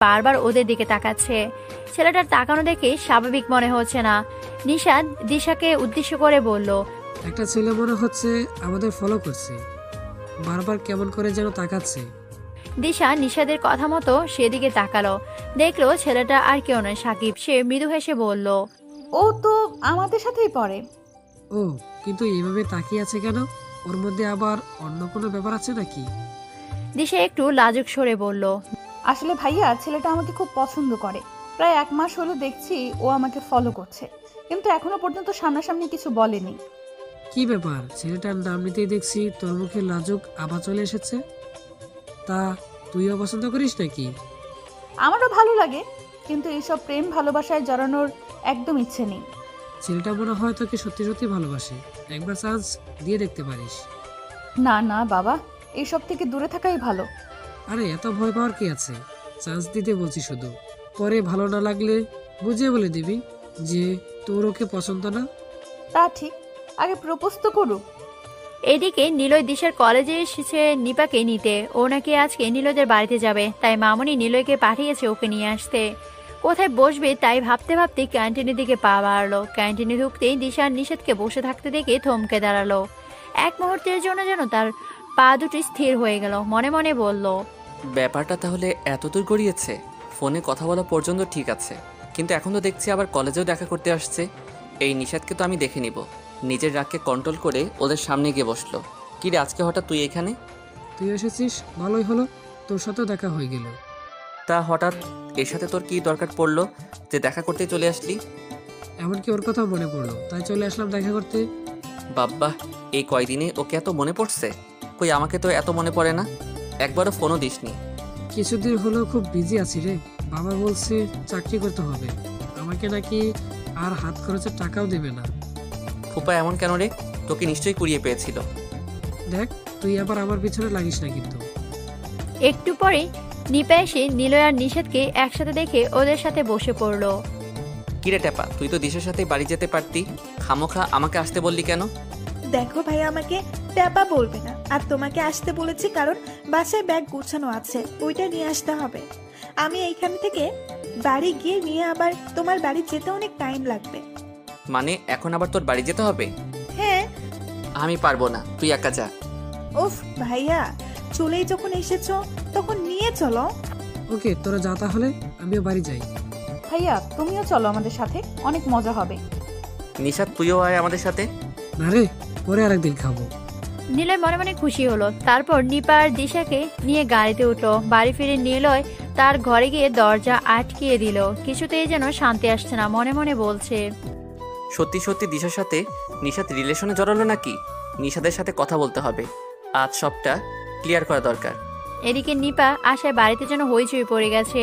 বারবার ওদের দিকে তাকাচ্ছে। ছেলেটার তাকানো দেখে স্বাভাবিক মনে হচ্ছে না। নিশাদ দিশাকে উদ্দেশ্য করে বলল, একটা ছেলে মনে হচ্ছে আমাদের ফলো করছে, বারবার কেমন করে যেন তাকাচ্ছে। দিশা নিশাদের কথা মতো সেদিকে তাকালো, দেখলো ছেলেটা আর কেউ নয় সাকিব। সে মৃদু হেসে বলল, ও তো আমাদের সাথেই পড়ে। ও, কিন্তু এইভাবে তাকিয়ে আছে কেন? ওর মধ্যে আবার অন্য কোনো ব্যাপার আছে নাকি? দিশা একটু লাজুক সরে বলল, আসলে ভাইয়া, ছেলেটা আমাকে খুব পছন্দ করে। প্রায় 1 মাস হলো দেখছি ও আমাকে ফলো করছে, কিন্তু এখনো পর্যন্ত সামনাসামনি কিছু বলেনি। কি ব্যাপার? ছেলেটার নাম নিতেই দেখছি তোর মুখে লাজুক আবার চলে এসেছে। তা তুইও পছন্দ করিস নাকি? আমারও ভালো লাগে, কিন্তু এইসব প্রেম ভালোবাসায় জড়ানোর একদম ইচ্ছে নেই। ছেলেটা মনে হয় তোকে সত্যি সত্যি ভালোবাসে, একবার চান্স দিয়ে দেখতে পারিস। না না বাবা, এইসব থেকে দূরে থাকাই ভালো। আরে এত ভয় পাওয়ার কি আছে? চান্স দিতে বলছি শুধু, পরে ভালো না লাগলে বুঝিয়ে বলে দিবি যে তোর ওকে পছন্দ না। তা ঠিক, আগে প্রপোজ তো করুক। এদিকে নিলয় দিশার কলেজে এসেছে নিপাকে নিতে। ও নাকি আজকে নিলয়দের বাড়িতে যাবে, তাই মামনি নিলয়কে পাঠিয়েছে ওকে নিয়ে আসতে। কোথায় বসবে তাই ভাবতে ভাবতে ক্যান্টিনের দিকে পা বাড়ালো। ক্যান্টিনে ঢুকতেই দিশার নিষেধকে বসে থাকতে দেখে থমকে দাঁড়ালো। এক মুহূর্তের জন্য যেন তার পা দুটি স্থির হয়ে গেল। মনে মনে বলল, ব্যাপারটা তাহলে এতদূর গড়িয়েছে। ফোনে কথা বলা পর্যন্ত ঠিক আছে, কিন্তু এখন তো দেখছি আবার কলেজেও দেখা করতে আসছে। এই নিষাদকে তো আমি দেখে নিব। নিজের রাগকে কন্ট্রোল করে ওদের সামনে গিয়ে বসলো। কি রে, আজকে হঠাৎ তুই এখানে? তুই এসেছিস, ভালোই হলো, তোর সাথেও দেখা হয়ে গেল। তা হঠাৎ এর সাথে তোর কি দরকার পড়লো যে দেখা করতে চলে আসলি? এমনকি ওর কথা মনে পড়লো, তাই চলে আসলাম দেখা করতে। বাব্বা, এই কয়দিনে ওকে এত মনে পড়ছে? কই, আমাকে তো এত মনে পড়ে না। একবারও ফোনও দিসনি। কিছুদিন হলো খুব বিজি আছি রে। বাবা বলছে চাকরি করতে হবে, আমাকে নাকি আর হাত খরচের টাকাও দেবে না। ফুপা এমন কেন রে? তোকে নিশ্চয়ই কুড়িয়ে পেয়েছিল। দেখ, তুই আবার আমার পিছনে লাগিস না কিন্তু। একটু পরে নিপা এসে নিলয় আর নিষাদকে একসাথে দেখে ওদের সাথে বসে পড়লো। কিরে টেপা, তুই তো দিশার সাথে বাড়ি যেতে পারতি, খামোখা আমাকে আসতে বললি কেন? দেখো ভাই, আমাকে ট্যাপা বলবে না। আর তোমাকে আসতে বলেছি কারণ বাসায় ব্যাগ গোছানো আছে, ওইটা নিয়ে আসতে হবে। আমি এইখান থেকে বাড়ি গিয়ে নিয়ে আবার তোমার বাড়ি যেতে অনেক টাইম লাগবে। মানে এখন আবার তোর বাড়ি যেতে হবে? হ্যাঁ। আমি পারবো না, তুই একা যা। উফ ভাইয়া, চলেই যখন এসেছো তখন নিয়ে চলো। ওকে, তোরা যা তাহলে, আমিও বাড়ি যাই। ভাইয়া, তুমিও চলো আমাদের সাথে, অনেক মজা হবে। নিশাদ, তুইও আয় আমাদের সাথে। না রে, পরে আরেকদিন খাবো। নিলয় মনে মনে খুশি হলো। তারপর নিপা আর দিশাকে নিয়ে গাড়িতে উঠলো। বাড়ি ফিরে নিলয় তার ঘরে গিয়ে দরজা আটকিয়ে দিল। কিছুতেই যেন শান্তি আসছে না। মনে মনে বলছে, সত্যি সত্যি দিশার সাথে নিশাদ রিলেশনে জড়ালো নাকি? নিশাদের সাথে কথা বলতে হবে, আজ সবটা ক্লিয়ার করা দরকার। এদিকে নিপা আশায় বাড়িতে যেন হইচই পড়ে গেছে।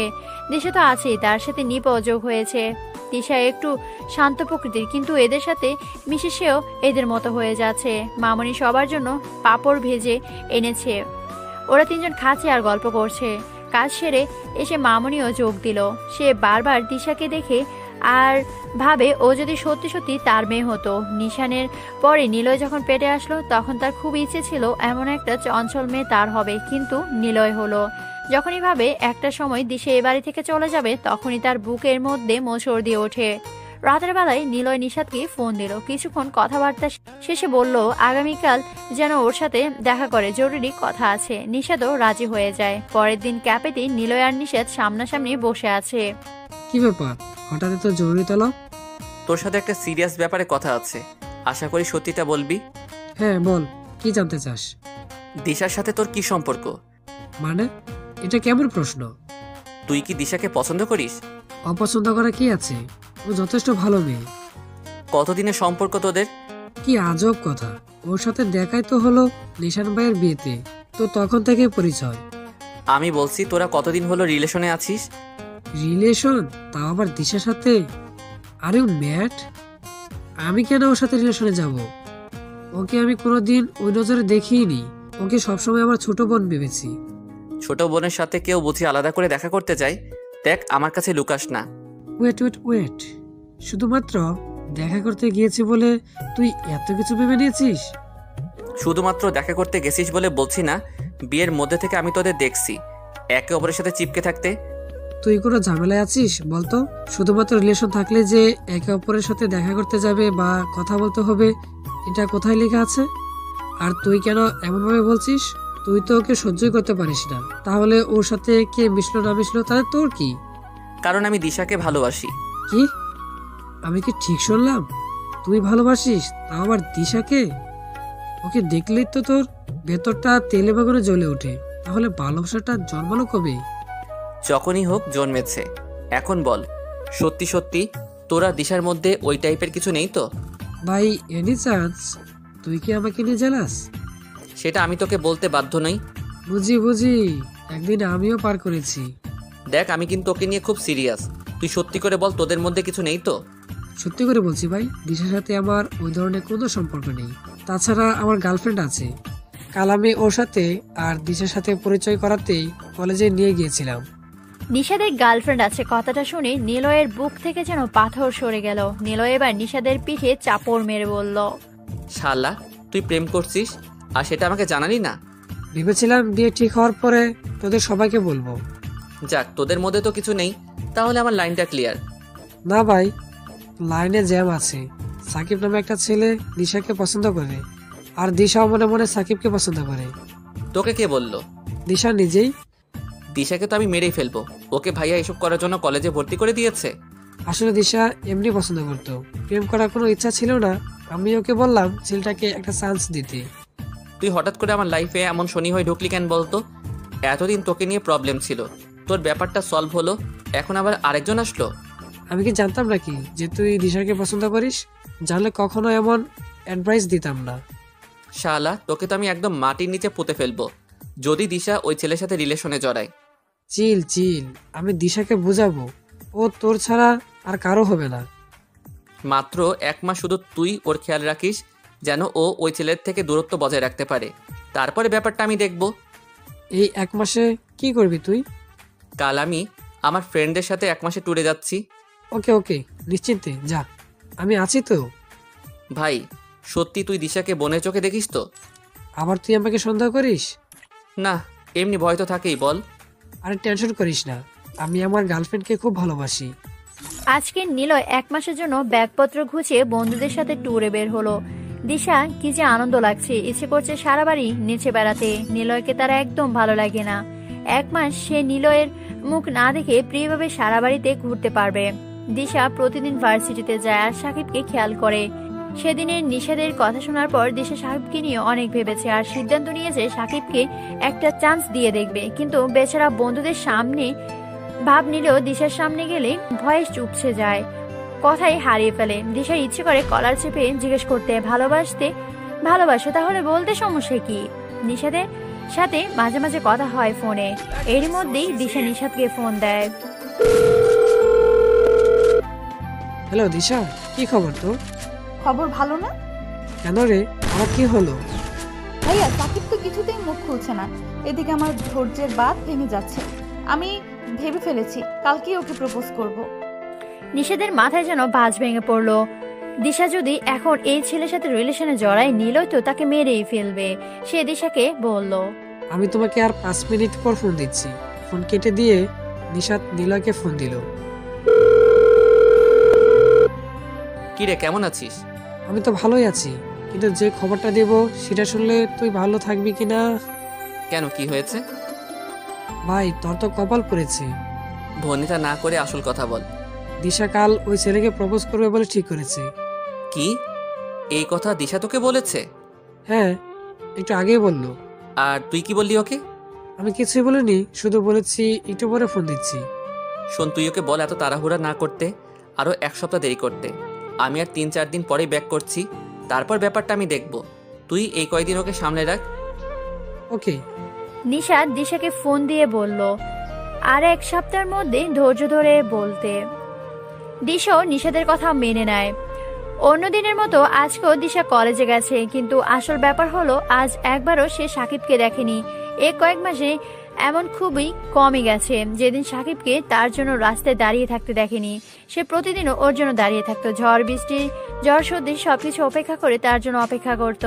দিশা তো আছেই, তার সাথে নিপাও যোগ হয়েছে। দিশা একটু শান্ত প্রকৃতির, কিন্তু এদের সাথে মিশে সেও এদের মতো হয়ে যাচ্ছে। মামনি সবার জন্য পাঁপড় ভেজে এনেছে। ওরা তিনজন খাচ্ছে আর গল্প করছে। কাজ সেরে এসে মামনিও যোগ দিল। সে বারবার দিশাকে দেখে আর ভাবে ও যদি সত্যি সত্যি তার মেয়ে হতো। নিশানের পরে নিলয় যখন পেটে আসলো তখন তার খুব ইচ্ছে ছিল এমন একটা চঞ্চল মেয়ে তার হবে, কিন্তু নিলয় হলো। যখনই ভাবে একটা সময় দিশা এ বাড়ি থেকে চলে যাবে, তখনই তার বুকের মধ্যে মোচড় দিয়ে ওঠে। রাতের বেলায় নিলয় নিশাদকে ফোন দিল। কিছুক্ষণ কথাবার্তা শেষে বলল আগামীকাল যেন ওর সাথে দেখা করে, জরুরি কথা আছে। নিশাদও রাজি হয়ে যায়। পরের দিন ক্যাফেতে নিলয় আর নিশাদ সামনাসামনি বসে আছে। কি ব্যাপার, হঠাৎ তো জরুরি তলব? তোর সাথে একটা সিরিয়াস ব্যাপারে কথা আছে, আশা করি সত্যিটা বলবি। হ্যাঁ বল, কি জানতে চাস? দিশার সাথে তোর কি সম্পর্ক? মানে, এটা কেমন প্রশ্ন? তুই কি দিশাকে পছন্দ করিস? অপছন্দ করা কি আছে, ও যথেষ্ট ভালো মেয়ে। কতদিনের সম্পর্ক তোদের? কি আজব কথা, ওর সাথে দেখাই তো হলো নিশান ভাইয়ের বিয়েতে, তো তখন থেকে পরিচয়। আমি বলছি তোরা কতদিন হলো রিলেশনে আছিস? রিলেশন, তাও আবার দিশার সাথে? আরে ম্যাট, আমি কেন ওর সাথে রিলেশনে যাব? ওকে আমি কোনোদিন ওই নজরে দেখিনি। ওকে সবসময় আমার ছোট বোন ভেবেছি। ছোট বোনের সাথে কেউ বুঝি আলাদা করে দেখা করতে চায়? দেখ, আমার কাছে লুকাস না। ওয়েট ওয়েট ওয়েট, শুধুমাত্র দেখা করতে গিয়েছি বলে তুই এত কিছু ভেবে নিয়েছিস? শুধুমাত্র দেখা করতে গেছিস বলে বলছি না, বিয়ের মধ্যে থেকে আমি তোদের দেখছি একে অপরের সাথে চিপকে থাকতে। তুই কোনো ঝামেলায় আছিস বলতো? শুধুমাত্র রিলেশন থাকলে যে একে অপরের সাথে দেখা করতে যাবে বা কথা বলতে হবে, এটা কোথায় লেখা আছে? আর তুই কেন এমন ভাবে বলছিস? তুই তো ওকে সহ্যই করতে পারিস না, তাহলে ওর সাথে কে মিশলো না মিশলো তাহলে তোর কি? কারণ আমি দিশাকে ভালোবাসি। কি? আমি কি ঠিক শুনলাম? তুই ভালোবাসিস, তাও আবার দিশাকে? ওকে দেখলেই তো তোর ভেতরটা তেলে বেগুনে জ্বলে ওঠে। তাহলে ভালোবাসাটা জন্মালো কবে? যখনই হোক জন্মেছে। এখন বল, সত্যি সত্যি তোরা দিশার মধ্যে ওই টাইপের কিছু নেই তো? ভাই, এনি চান্স তুই কি আমাকে নিয়ে জেলাস? সেটা আমি তোকে বলতে বাধ্য নই। বুঝি বুঝি, একদিন আমিও পার করেছি। দেখ, আমি কিন্তু ওকে নিয়ে খুব সিরিয়াস। তুই সত্যি করে বল, তোদের মধ্যে কিছু নেই তো? সত্যি করে বলছি ভাই, দিশার সাথে আমার ওই ধরনের কোনো সম্পর্ক নেই। তাছাড়া আমার গার্লফ্রেন্ড আছে। কাল আমি ওর সাথে আর দিশার সাথে পরিচয় করাতেই কলেজে নিয়ে গিয়েছিলাম। নিশাদের গার্লফ্রেন্ড আছে কথাটা শুনে নিলয়ের বুক থেকে যেন পাথর সরে গেল। নিলয় এবার নিশাদের পিঠে চাপড় মেরে বলল, শালা, তুই প্রেম করছিস আর সেটা আমাকে জানালি না? ভেবেছিলাম বিয়ে ঠিক হওয়ার পরে তোদের সবাইকে বলবো। যাক, তোদের মধ্যে তো কিছু নেই, তাহলে আমার লাইনটা ক্লিয়ার। না ভাই, লাইনে জ্যাম আছে। সাকিব নামে একটা ছেলে দিশাকে পছন্দ করে, আর দিশাও মনে মনে সাকিবকে পছন্দ করে। তোকে কে বললো? দিশা নিজেই। দিশাকে তো আমি মেরেই ফেলবো। ওকে ভাইয়া এসব করার জন্য কলেজে ভর্তি করে দিয়েছে। আসলে দিশা এমনি পছন্দ করতো, প্রেম করার কোনো ইচ্ছা ছিল না। আমি ওকে বললাম ছেলেটাকে একটা চান্স দিতে। তুই হঠাৎ করে আমার লাইফে এমন শনি হয়ে ঢুকলি কেন বলতো? এতদিন তোকে নিয়ে প্রবলেম ছিল, তোর ব্যাপারটা সলভ হলো, এখন আবার আরেকজন আসলো। আমি কি জানতাম নাকি যে তুই দিশাকে পছন্দ করিস? জানলে কখনো এমন অ্যাডভাইস দিতাম না। শালা, তোকে তো আমি একদম মাটির নিচে পুঁতে ফেলবো যদি দিশা ওই ছেলের সাথে রিলেশনে জড়ায়। চিল চিল, আমি দিশাকে বুঝাবো, ও তোর ছাড়া আর কারো হবে না। মাত্র 1 মাস শুধু তুই ওর খেয়াল রাখিস যেন ও ওই ছেলের থেকে দূরত্ব বজায় রাখতে পারে, তারপরে ব্যাপারটা আমি দেখব। এই 1 মাসে কি করবি তুই? কাল আমি আমার ফ্রেন্ডদের সাথে 1 মাসে ট্যুরে যাচ্ছি। ওকে ওকে, নিশ্চিন্তে যা, আমি আছি তো। ভাই, সত্যি তুই দিশাকে বোনের চোখে দেখিস তো? আবার তুই আমাকে সন্দেহ করিস? না, এমনি ভয় তো থাকেই, বল। আরে টেনশন করিস না, আমি আমার গার্লফ্রেন্ডকে খুব ভালোবাসি। আজকে নিলয় 1 মাসের জন্য ব্যাগপত্র গুছিয়ে বন্ধুদের সাথে ট্যুরে বের হলো। দিশা কি যে আনন্দ লাগছে, ইচ্ছে করছে সারা বাড়ি নেচে বেড়াতে। নিলয়কে তারা একদম ভালো লাগে না। 1 মাস সে নিলয়ের মুখ না দেখে প্রিয়ভাবে সারা বাড়িতে ঘুরতে পারবে। দিশা প্রতিদিন ভার্সিটিতে যায় আর সাকিবকে খেয়াল করে। সেদিনের নিষেধের কথা শোনার পর দিশা সাকিবকে নিয়ে অনেক ভেবেছে আর সিদ্ধান্ত নিয়েছে সাকিবকে একটা চান্স দিয়ে দেখবে। কিন্তু বেচারা বন্ধুদের সামনে ভাব নিলেও দিশার সামনে গেলে ভয়ে চুপসে যায়, কথাই হারিয়ে ফেলে। দিশার ইচ্ছে করে কলার চেপে জিজ্ঞেস করতে, ভালোবাসো তাহলে বলতে সমস্যা কি? নিষাদের সাথে মাঝে মাঝে কথা হয় ফোনে। এরই মধ্যেই দিশা নিষাদকে ফোন দেয়। হ্যালো দিশা, কি খবর তোর? খবর ভালো না? কেন রে, আমার কি হলো? ভাইয়া, সাকিব তো কিছুতেই মুখ খুলছে না। এদিকে আমার ধৈর্যের বাঁধ ভেঙে যাচ্ছে। আমি ভেবে ফেলেছি কালকেই ওকে প্রপোজ করব। নিষেধের মাথায় যেন বাজ ভেঙে পড়লো। দিশা যদি এখন এই ছেলের সাথে রিলেশনে জড়ায়, নিলয় তো তাকে মেরেই ফেলবে। সে দিশাকে বলল, আমি তোমাকে আর 5 মিনিট পর ফোন দিচ্ছি। ফোন কেটে দিয়ে নিশাদ নিলয়কে ফোন দিল। কিরে, কেমন আছিস? আমি তো ভালোই আছি, কিন্তু যে খবরটা দেব সেটা শুনলে তুই ভালো থাকবি কিনা। কেন, কি হয়েছে? ভাই, তোর তো কপাল পড়েছে। ভনিতা না করে আসল কথা বল। দিশা কাল ওই ছেলেকে প্রপোজ করবে বলে ঠিক করেছে। কি, এই কথা দিশা তোকে বলেছে? হ্যাঁ, একটু আগেই বললো। আর তুই কি বললি ওকে? আমি কিছুই বলিনি, শুধু বলেছি একটু পরে ফোন দিচ্ছি। শোন, তুই ওকে বল এত তাড়াহুড়া না করতে, আরো 1 সপ্তাহ দেরি করতে। আমি আর 3-4 দিন পরেই ব্যাক করছি, তারপর ব্যাপারটা আমি দেখব। তুই এই কয়েকদিন ওকে সামনে রাখ। ওকে। নিশাদ দিশাকে ফোন দিয়ে বলল আর 1 সপ্তাহের মধ্যে ধৈর্য ধরে বলতে। দিশাও নিষাদের কথা মেনে নেয়। অন্যদিনের মতো আজকেও দিশা কলেজে গেছে, কিন্তু আসল ব্যাপার হলো আজ একবারও সে সাকিবকে দেখেনি। এই কয়েক মাসে এমন খুবই কমে গেছে যেদিন সাকিবকে তার জন্য রাস্তায় দাঁড়িয়ে থাকতে দেখেনি। সে প্রতিদিনও ওর জন্য দাঁড়িয়ে থাকতো, ঝড় বৃষ্টি ঝড় সর্দি সবকিছু অপেক্ষা করে তার জন্য অপেক্ষা করত।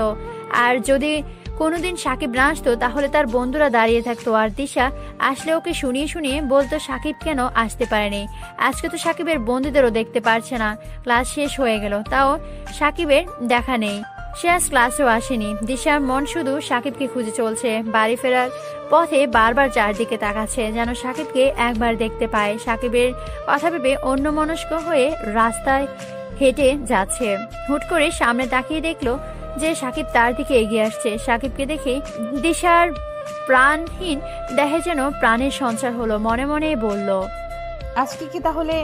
আর যদি কোনোদিন সাকিব না আসতো তাহলে তার বন্ধুরা দাঁড়িয়ে থাকতো আর দিশা আসলে ওকে শুনিয়ে শুনিয়ে বলতো সাকিব কেন আসতে পারেনি। আজকে তো সাকিবের বন্ধুদেরও দেখতে পারছে না। ক্লাস শেষ হয়ে গেল, তাও সাকিবের দেখা নেই। সে আজ ক্লাসেও আসেনি। দিশার মন শুধু সাকিবকে খুঁজে চলছে। বাড়ি ফেরার পথে বারবার চারদিকে তাকাচ্ছে, যেন সাকিবকে একবার দেখতে পায়। সাকিবের কথা ভেবে অন্যমনস্ক হয়ে রাস্তায় হেঁটে যাচ্ছে। হুট করে সামনে তাকিয়ে দেখলো যে সাকিব তার দিকে এগিয়ে আসছে। সাকিবকে দেখে দিশার প্রাণহীন দেহে যেন প্রাণের সঞ্চার হলো। মনে মনে বলল, আজকে কি তাহলে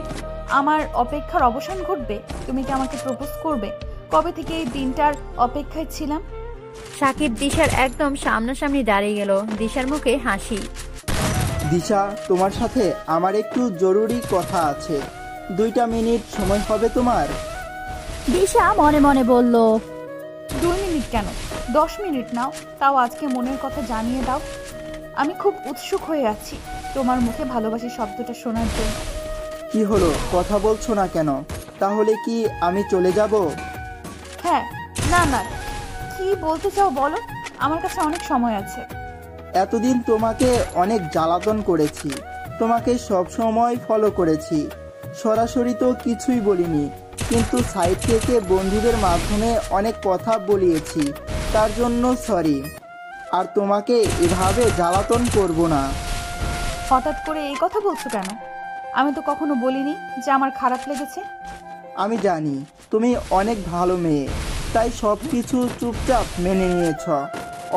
আমার অপেক্ষার অবসান ঘটবে? তুমি কি আমাকে প্রপোজ করবে? কবে থেকে এই দিনটার অপেক্ষায় ছিলাম। সাকিব দিশার একদম সামনাসামনি দাঁড়িয়ে গেল। দিশার মুখে হাসি। দিশা, তোমার সাথে আমার একটু জরুরি কথা আছে। 2 মিনিট সময় হবে তোমার? দিশা মনে মনে বলল, 2 মিনিট কেন, 10 মিনিট নাও। তাও আজকে মনের কথা জানিয়ে দাও। আমি খুব উৎসুক হয়ে আছি তোমার মুখে ভালোবাসি শব্দটা শোনার জন্য। কি হলো, কথা বলছো না কেন? তাহলে কি আমি চলে যাব? হ্যাঁ, না না, কি বলতে চাও বলো, আমার কাছে অনেক সময় আছে। এতদিন তোমাকে অনেক জ্বালাতন করেছি, তোমাকে সব সময় ফলো করেছি, সরাসরি তো কিছুই বলিনি, কিন্তু সাইড থেকে বন্ধুদের মাধ্যমে অনেক কথা বলিয়েছি, তার জন্য সরি। আর তোমাকে এভাবে জ্বালাতন করব না। হঠাৎ করে এই কথা বলছো কেন? আমি তো কখনো বলিনি যে আমার খারাপ লেগেছে। আমি জানি তুমি অনেক ভালো মেয়ে, তাই সব কিছু চুপচাপ মেনে নিয়েছ।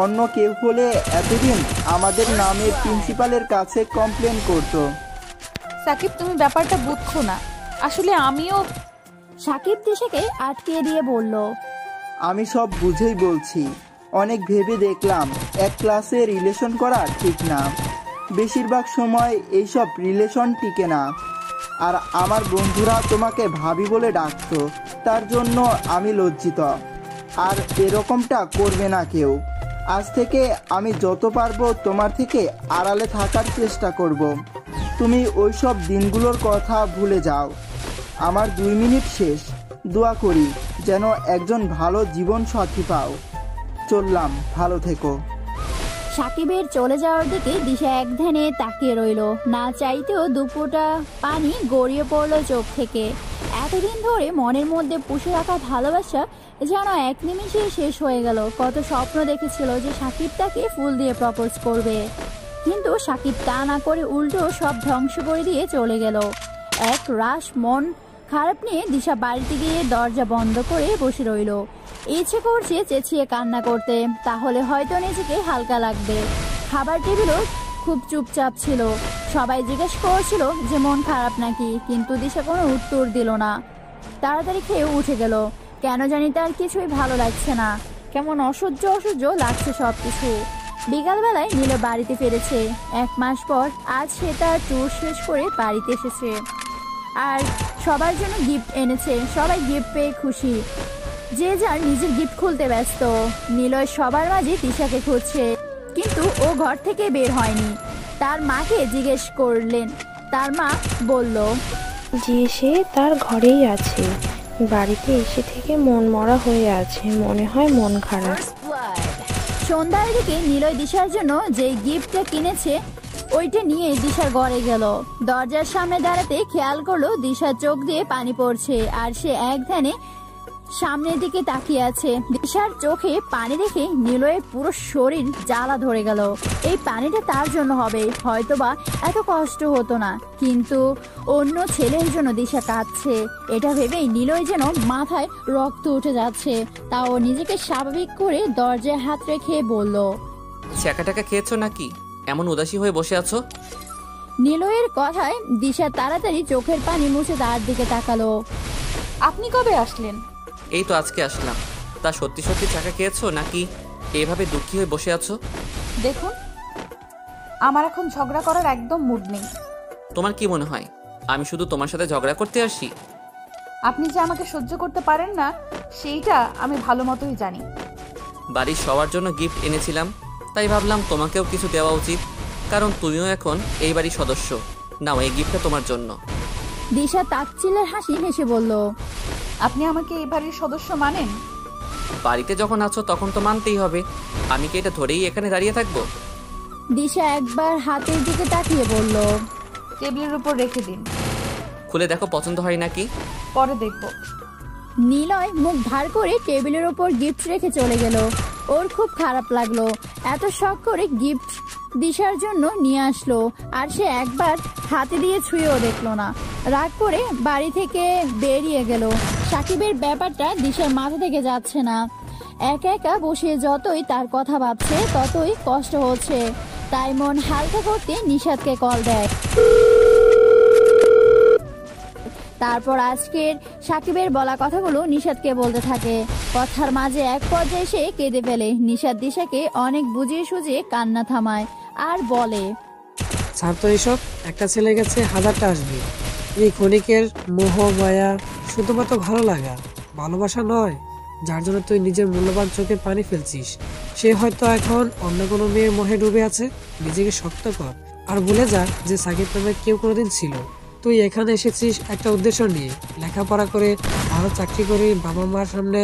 অন্য কেউ হলে এতদিন আমাদের নামে প্রিন্সিপালের কাছে কমপ্লেন করতো। সাকিব, তুমি ব্যাপারটা বুঝছো না। আসলে আমিও। সাকিব দিশাকে আটকে দিয়ে বলল, আমি সব বুঝেই বলছি। অনেক ভেবে দেখলাম এক ক্লাসে রিলেশন করা ঠিক না। বেশিরভাগ সময় এইসব রিলেশন টিকে না। আর আমার বন্ধুরা তোমাকে ভাবি বলে ডাকতো, তার জন্য আমি লজ্জিত। আর এরকমটা করবে না কেউ। আজ থেকে আমি যত পারবো তোমার থেকে আড়ালে থাকার চেষ্টা করব। তুমি ওইসব দিনগুলোর কথা ভুলে যাও। আমার 2 মিনিট শেষ। দোয়া করি যেন একজন ভালো জীবন সাথী পাও। চললাম, ভালো থেকো। সাকিবের চলে যাওয়ার দিকে দিশা এক ধ্যানে তাকিয়ে রইল। না চাইতেও দুপোটা পানি গড়িয়ে পড়লো চোখ থেকে। এতদিন ধরে মনের মধ্যে পুষে রাখা ভালোবাসা যেন এক নিমিষে শেষ হয়ে গেল। কত স্বপ্ন দেখেছিল যে সাকিব তাকে ফুল দিয়ে প্রপোজ করবে, কিন্তু সাকিব তা না করে উল্টো সব ধ্বংস করে দিয়ে চলে গেল। এক রাশ মন খারাপ নিয়ে দিশা বাড়িতে গিয়ে দরজা বন্ধ করে বসে রইল। ইচ্ছে করছে চেঁচিয়ে কান্না করতে, তাহলে হয়তো নিজেকে হালকা লাগবে। খাবার টেবিলও খুব চুপচাপ ছিল। সবাই জিজ্ঞেস করছিল যে মন খারাপ নাকি, কিন্তু দিশা কোনো উত্তর দিল না। তাড়াতাড়ি খেয়ে উঠে গেল। কেন জানি তার কিছুই ভালো লাগছে না, কেমন অসহ্য অসহ্য লাগছে সবকিছু। বিকালবেলায় নীল বাড়িতে ফিরেছে। 1 মাস পর আজ সে তার ট্যুর শেষ করে বাড়িতে এসেছে আর সবার জন্য গিফট এনেছে। সবাই গিফট পেয়ে খুশি, যে যার নিজের গিফট খুলতে ব্যস্ত। নিলয় সবার মাঝে তিশাকে খুঁজছে, কিন্তু ও ঘর থেকে বের হয়নি। তার মাকে জিজ্ঞেস করলেন, তার মা বলল যে সে তার ঘরেই আছে, বাড়িতে এসে থেকে মন মরা হয়ে আছে, মনে হয় মন খারাপ। সন্ধ্যার দিকে নিলয় দিশার জন্য যে গিফটটা কিনেছে ওইটা নিয়ে দিশার ঘরে গেল। দরজার সামনে দাঁড়াতে খেয়াল করলো দিশার চোখ দিয়ে পানি পড়ছে আর সে এক ধ্যানে সামনের দিকে তাকিয়ে আছে। দিশার চোখে পানি দেখে নিলয়ের পুরো শরীর জ্বালা ধরে গেল। এই পানিটা তার জন্য হবে, হয়তোবা এত কষ্ট হতো না, কিন্তু অন্য ছেলের জন্য দিশা কাঁদছে। এটা ভেবেই নিলয় যেন মাথায় রক্ত উঠে যাচ্ছে। তাও নিজেকে স্বাভাবিক করে দরজায় হাত রেখে বলল, ছ্যাঁকা টাকা খেয়েছো নাকি, এমন উদাসী হয়ে বসে আছো? নিলয়ের কথায় দিশা তাড়াতাড়ি চোখের পানি মুছে তার দিকে তাকালো। আপনি কবে আসলেন? এই তো আজকে আসলাম। তা সত্যি সত্যি ছ্যাঁকা খেয়েছো নাকি এভাবে দুঃখী হয়ে বসে আছো? দেখুন, আমার এখন ঝগড়া করার একদম মুড নেই। তোমার কি মনে হয় আমি শুধু তোমার সাথে ঝগড়া করতে আসি? আপনি যে আমাকে সহ্য করতে পারেন না সেইটা আমি ভালো মতোই জানি। বাড়ির সবার জন্য গিফট এনেছিলাম, তাই ভাবলাম তোমাকেও কিছু দেওয়া উচিত, কারণ তুমিও এখন এই বাড়ির সদস্য। নাও, এই গিফটটা তোমার জন্য। দিশা তাচ্ছিলের হাসি হেসে বলল, আপনি আমাকে এই বাড়ির সদস্য মানেন? বাড়িতে যখন আছো তখন তো মানতেই হবে। আমি কি এটা ধরেই এখানে দাঁড়িয়ে থাকবো? দিশা একবার হাতের দিকে তাকিয়ে বলল, টেবিলের উপর রেখে দিন, খুলে দেখো পছন্দ হয় নাকি। পরে দেখবো। নিলয় মুখ ভার করে টেবিলের ওপর গিফট রেখে চলে গেল। ওর খুব খারাপ লাগলো, এত শখ করে গিফট দিশার জন্য নিয়ে আসলো আর সে একবার হাতে দিয়ে ছুঁয়েও দেখলো না। রাগ করে বাড়ি থেকে বেরিয়ে গেল। সাকিবের ব্যাপারটা দিশার মাথা থেকে যাচ্ছে না। একা একা বসে যতই তার কথা ভাবছে ততই কষ্ট হচ্ছে। তাই মন হালকা করতে নিশাদকে কল দেয়। তারপর আজকের সাকিবের বলা কথাগুলো নিশাদকে বলতে থাকে। কথার মাঝে এক পর্যায়ে সে কেঁদে ফেলে। নিশাদ দিশাকে অনেক বুঝিয়ে সুঝিয়ে কান্না থামায় আর বলে, ছাড় তো এসব, একটা ছেলে গেছে, হাজারটা আসবে। এই ক্ষণিকের মোহ মায়া শুধুমাত্র ভালো লাগা, ভালোবাসা নয়। যার জন্য তুই নিজের মূল্যবান চোখে পানি ফেলছিস, সে হয়তো এখন অন্য কোনো মেয়ের মোহে ডুবে আছে। নিজেকে শক্ত কর আর ভুলে যা যে সাকিব নামে কেউ কোনোদিন ছিল। তুই এখানে এসেছিস একটা উদ্দেশ্য নিয়ে, লেখাপড়া করে, ভালো চাকরি করে, বাবা মার সামনে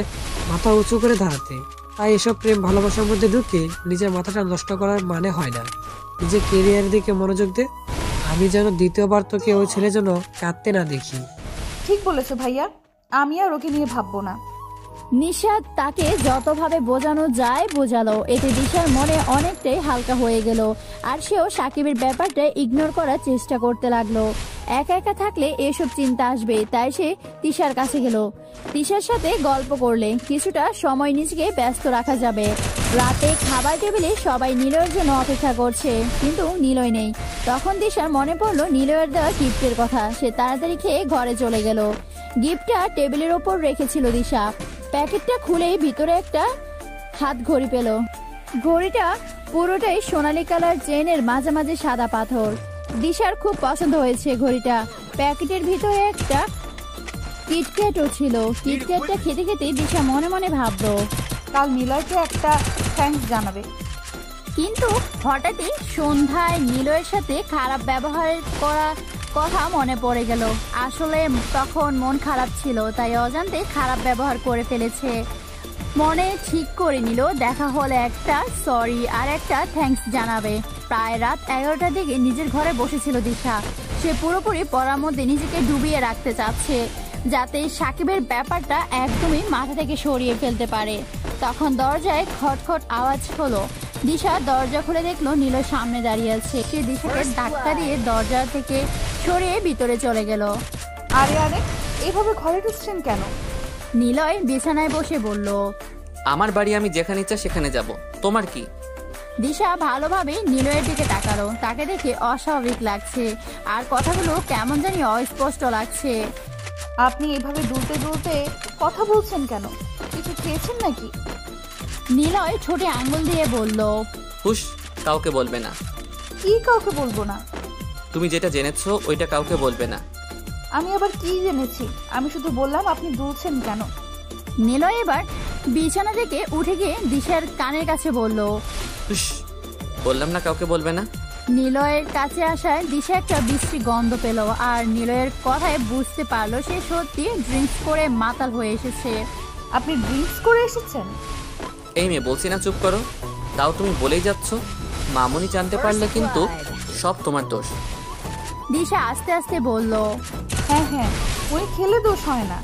মাথা উঁচু করে দাঁড়াতে। তাই এসব প্রেম ভালোবাসার মধ্যে ঢুকে নিজের মাথাটা নষ্ট করার মানে হয় না। নিজের কেরিয়ারের দিকে মনোযোগ দে। আমি যেন দ্বিতীয়বার তোকে ওই ছেলে যেন কাঁদতে না দেখি। ঠিক বলেছো ভাইয়া, আমি আর ওকে নিয়ে ভাববো না। নিশাদ তাকে যতভাবে বোঝানো যায় বোঝালো। এতে দিশার মনে অনেকটাই হালকা হয়ে গেল আর সেও সাকিবের ব্যাপারটা ইগনোর করার চেষ্টা করতে লাগলো। একা একা থাকলে এসব চিন্তা আসবে, তাই সে তিশার কাছে গেল। তিশার সাথে গল্প করলে কিছুটা সময় নিজেকে ব্যস্ত রাখা যাবে। রাতে খাবার টেবিলে সবাই নিলয়ের জন্য অপেক্ষা করছে, কিন্তু নিলয় নেই। তখন দিশার মনে পড়লো নিলয়ের দেওয়া গিফটের কথা। সে তাড়াতাড়ি খেয়ে ঘরে চলে গেল। গিফটটা টেবিলের ওপর রেখেছিল দিশা। প্যাকেটটা খুলেই ভিতরে একটা হাত ঘড়ি পেল। ঘড়িটা পুরোটাই সোনালী কালার, চেনের মাঝামাঝি সাদা পাথর। দিশার খুব পছন্দ হয়েছে ঘড়িটা। প্যাকেটের ভিতরে একটা কিটক্যাটও ছিল। কিটক্যাটটা খেতে খেতে দিশা মনে মনে ভাবলো, কাল নিলয়কে একটা থ্যাঙ্কস জানাবে। কিন্তু হঠাৎই সন্ধ্যায় নিলয়ের সাথে খারাপ ব্যবহার করা কথা মনে পড়ে গেল। আসলে তখন মন খারাপ ছিল, তাই অজান্তে খারাপ ব্যবহার করে ফেলেছে। মনে ঠিক করে নিল দেখা হলে একটা সরি আর একটা থ্যাঙ্কস জানাবে। প্রায় রাত 11টার দিকে নিজের ঘরে বসেছিল দিশা। সে পুরোপুরি পড়ার মধ্যে নিজেকে ডুবিয়ে রাখতে চাচ্ছে, যাতে সাকিবের ব্যাপারটা একদমই মাথা থেকে সরিয়ে ফেলতে পারে। তখন দরজায় খটখট আওয়াজ হলো। দিশা দরজা খুলে দেখলো নিলয় সামনে দাঁড়িয়ে আছে। সে দিশাকে ধাক্কা দিয়ে দরজা থেকে সরিয়ে ভিতরে চলে গেল। আরে আরে, এভাবে ঘরে ঢুকছেন কেন? নিলয় বিছানায় বসে বলল, আমার বাড়ি, আমি যেখানে ইচ্ছা সেখানে যাব, তোমার কি? দিশা ভালোভাবে নিলয়ের দিকে তাকালো। তাকে দেখে অস্বাভাবিক লাগছে আর কথাগুলো কেমন জানি অস্পষ্ট লাগছে। আপনি এভাবে দুলতে দুলতে কথা বলছেন কেন? কিছু খেয়েছেন নাকি? নিলয় ঠোঁটে আঙ্গুল দিয়ে বলল, হুশ, কাউকে বলবে না। কি কাউকে বলবো না? তুমি যেটা জেনেছো ওইটা কাউকে বলবে না। আমি আবার কি জেনেছি? আমি শুধু বললাম আপনি দুলছেন কেন। নিলয় এবার বিছানা থেকে উঠে গিয়ে দিশার কানের কাছে বলল। হুশ, বললাম না কাউকে বলবে না। নিলয়ের কাছে আসায় দিশা একটা বিশ্রী গন্ধ পেল আর নিলয়ের কথায় বুঝতে পারলো সে সত্যি ড্রিঙ্কস করে মাতাল হয়ে এসেছে। আপনি ড্রিঙ্কস করে এসেছেন? এই মেয়ে, বলছি না চুপ করো, তাও তুমি বলেই যাচ্ছ। মামুনি জানতে পারলে কিন্তু সব তোমার দোষ। দিশা আস্তে আস্তে বলল, হ্যাঁ হ্যাঁ, উনি খেলে দোষ হয় না,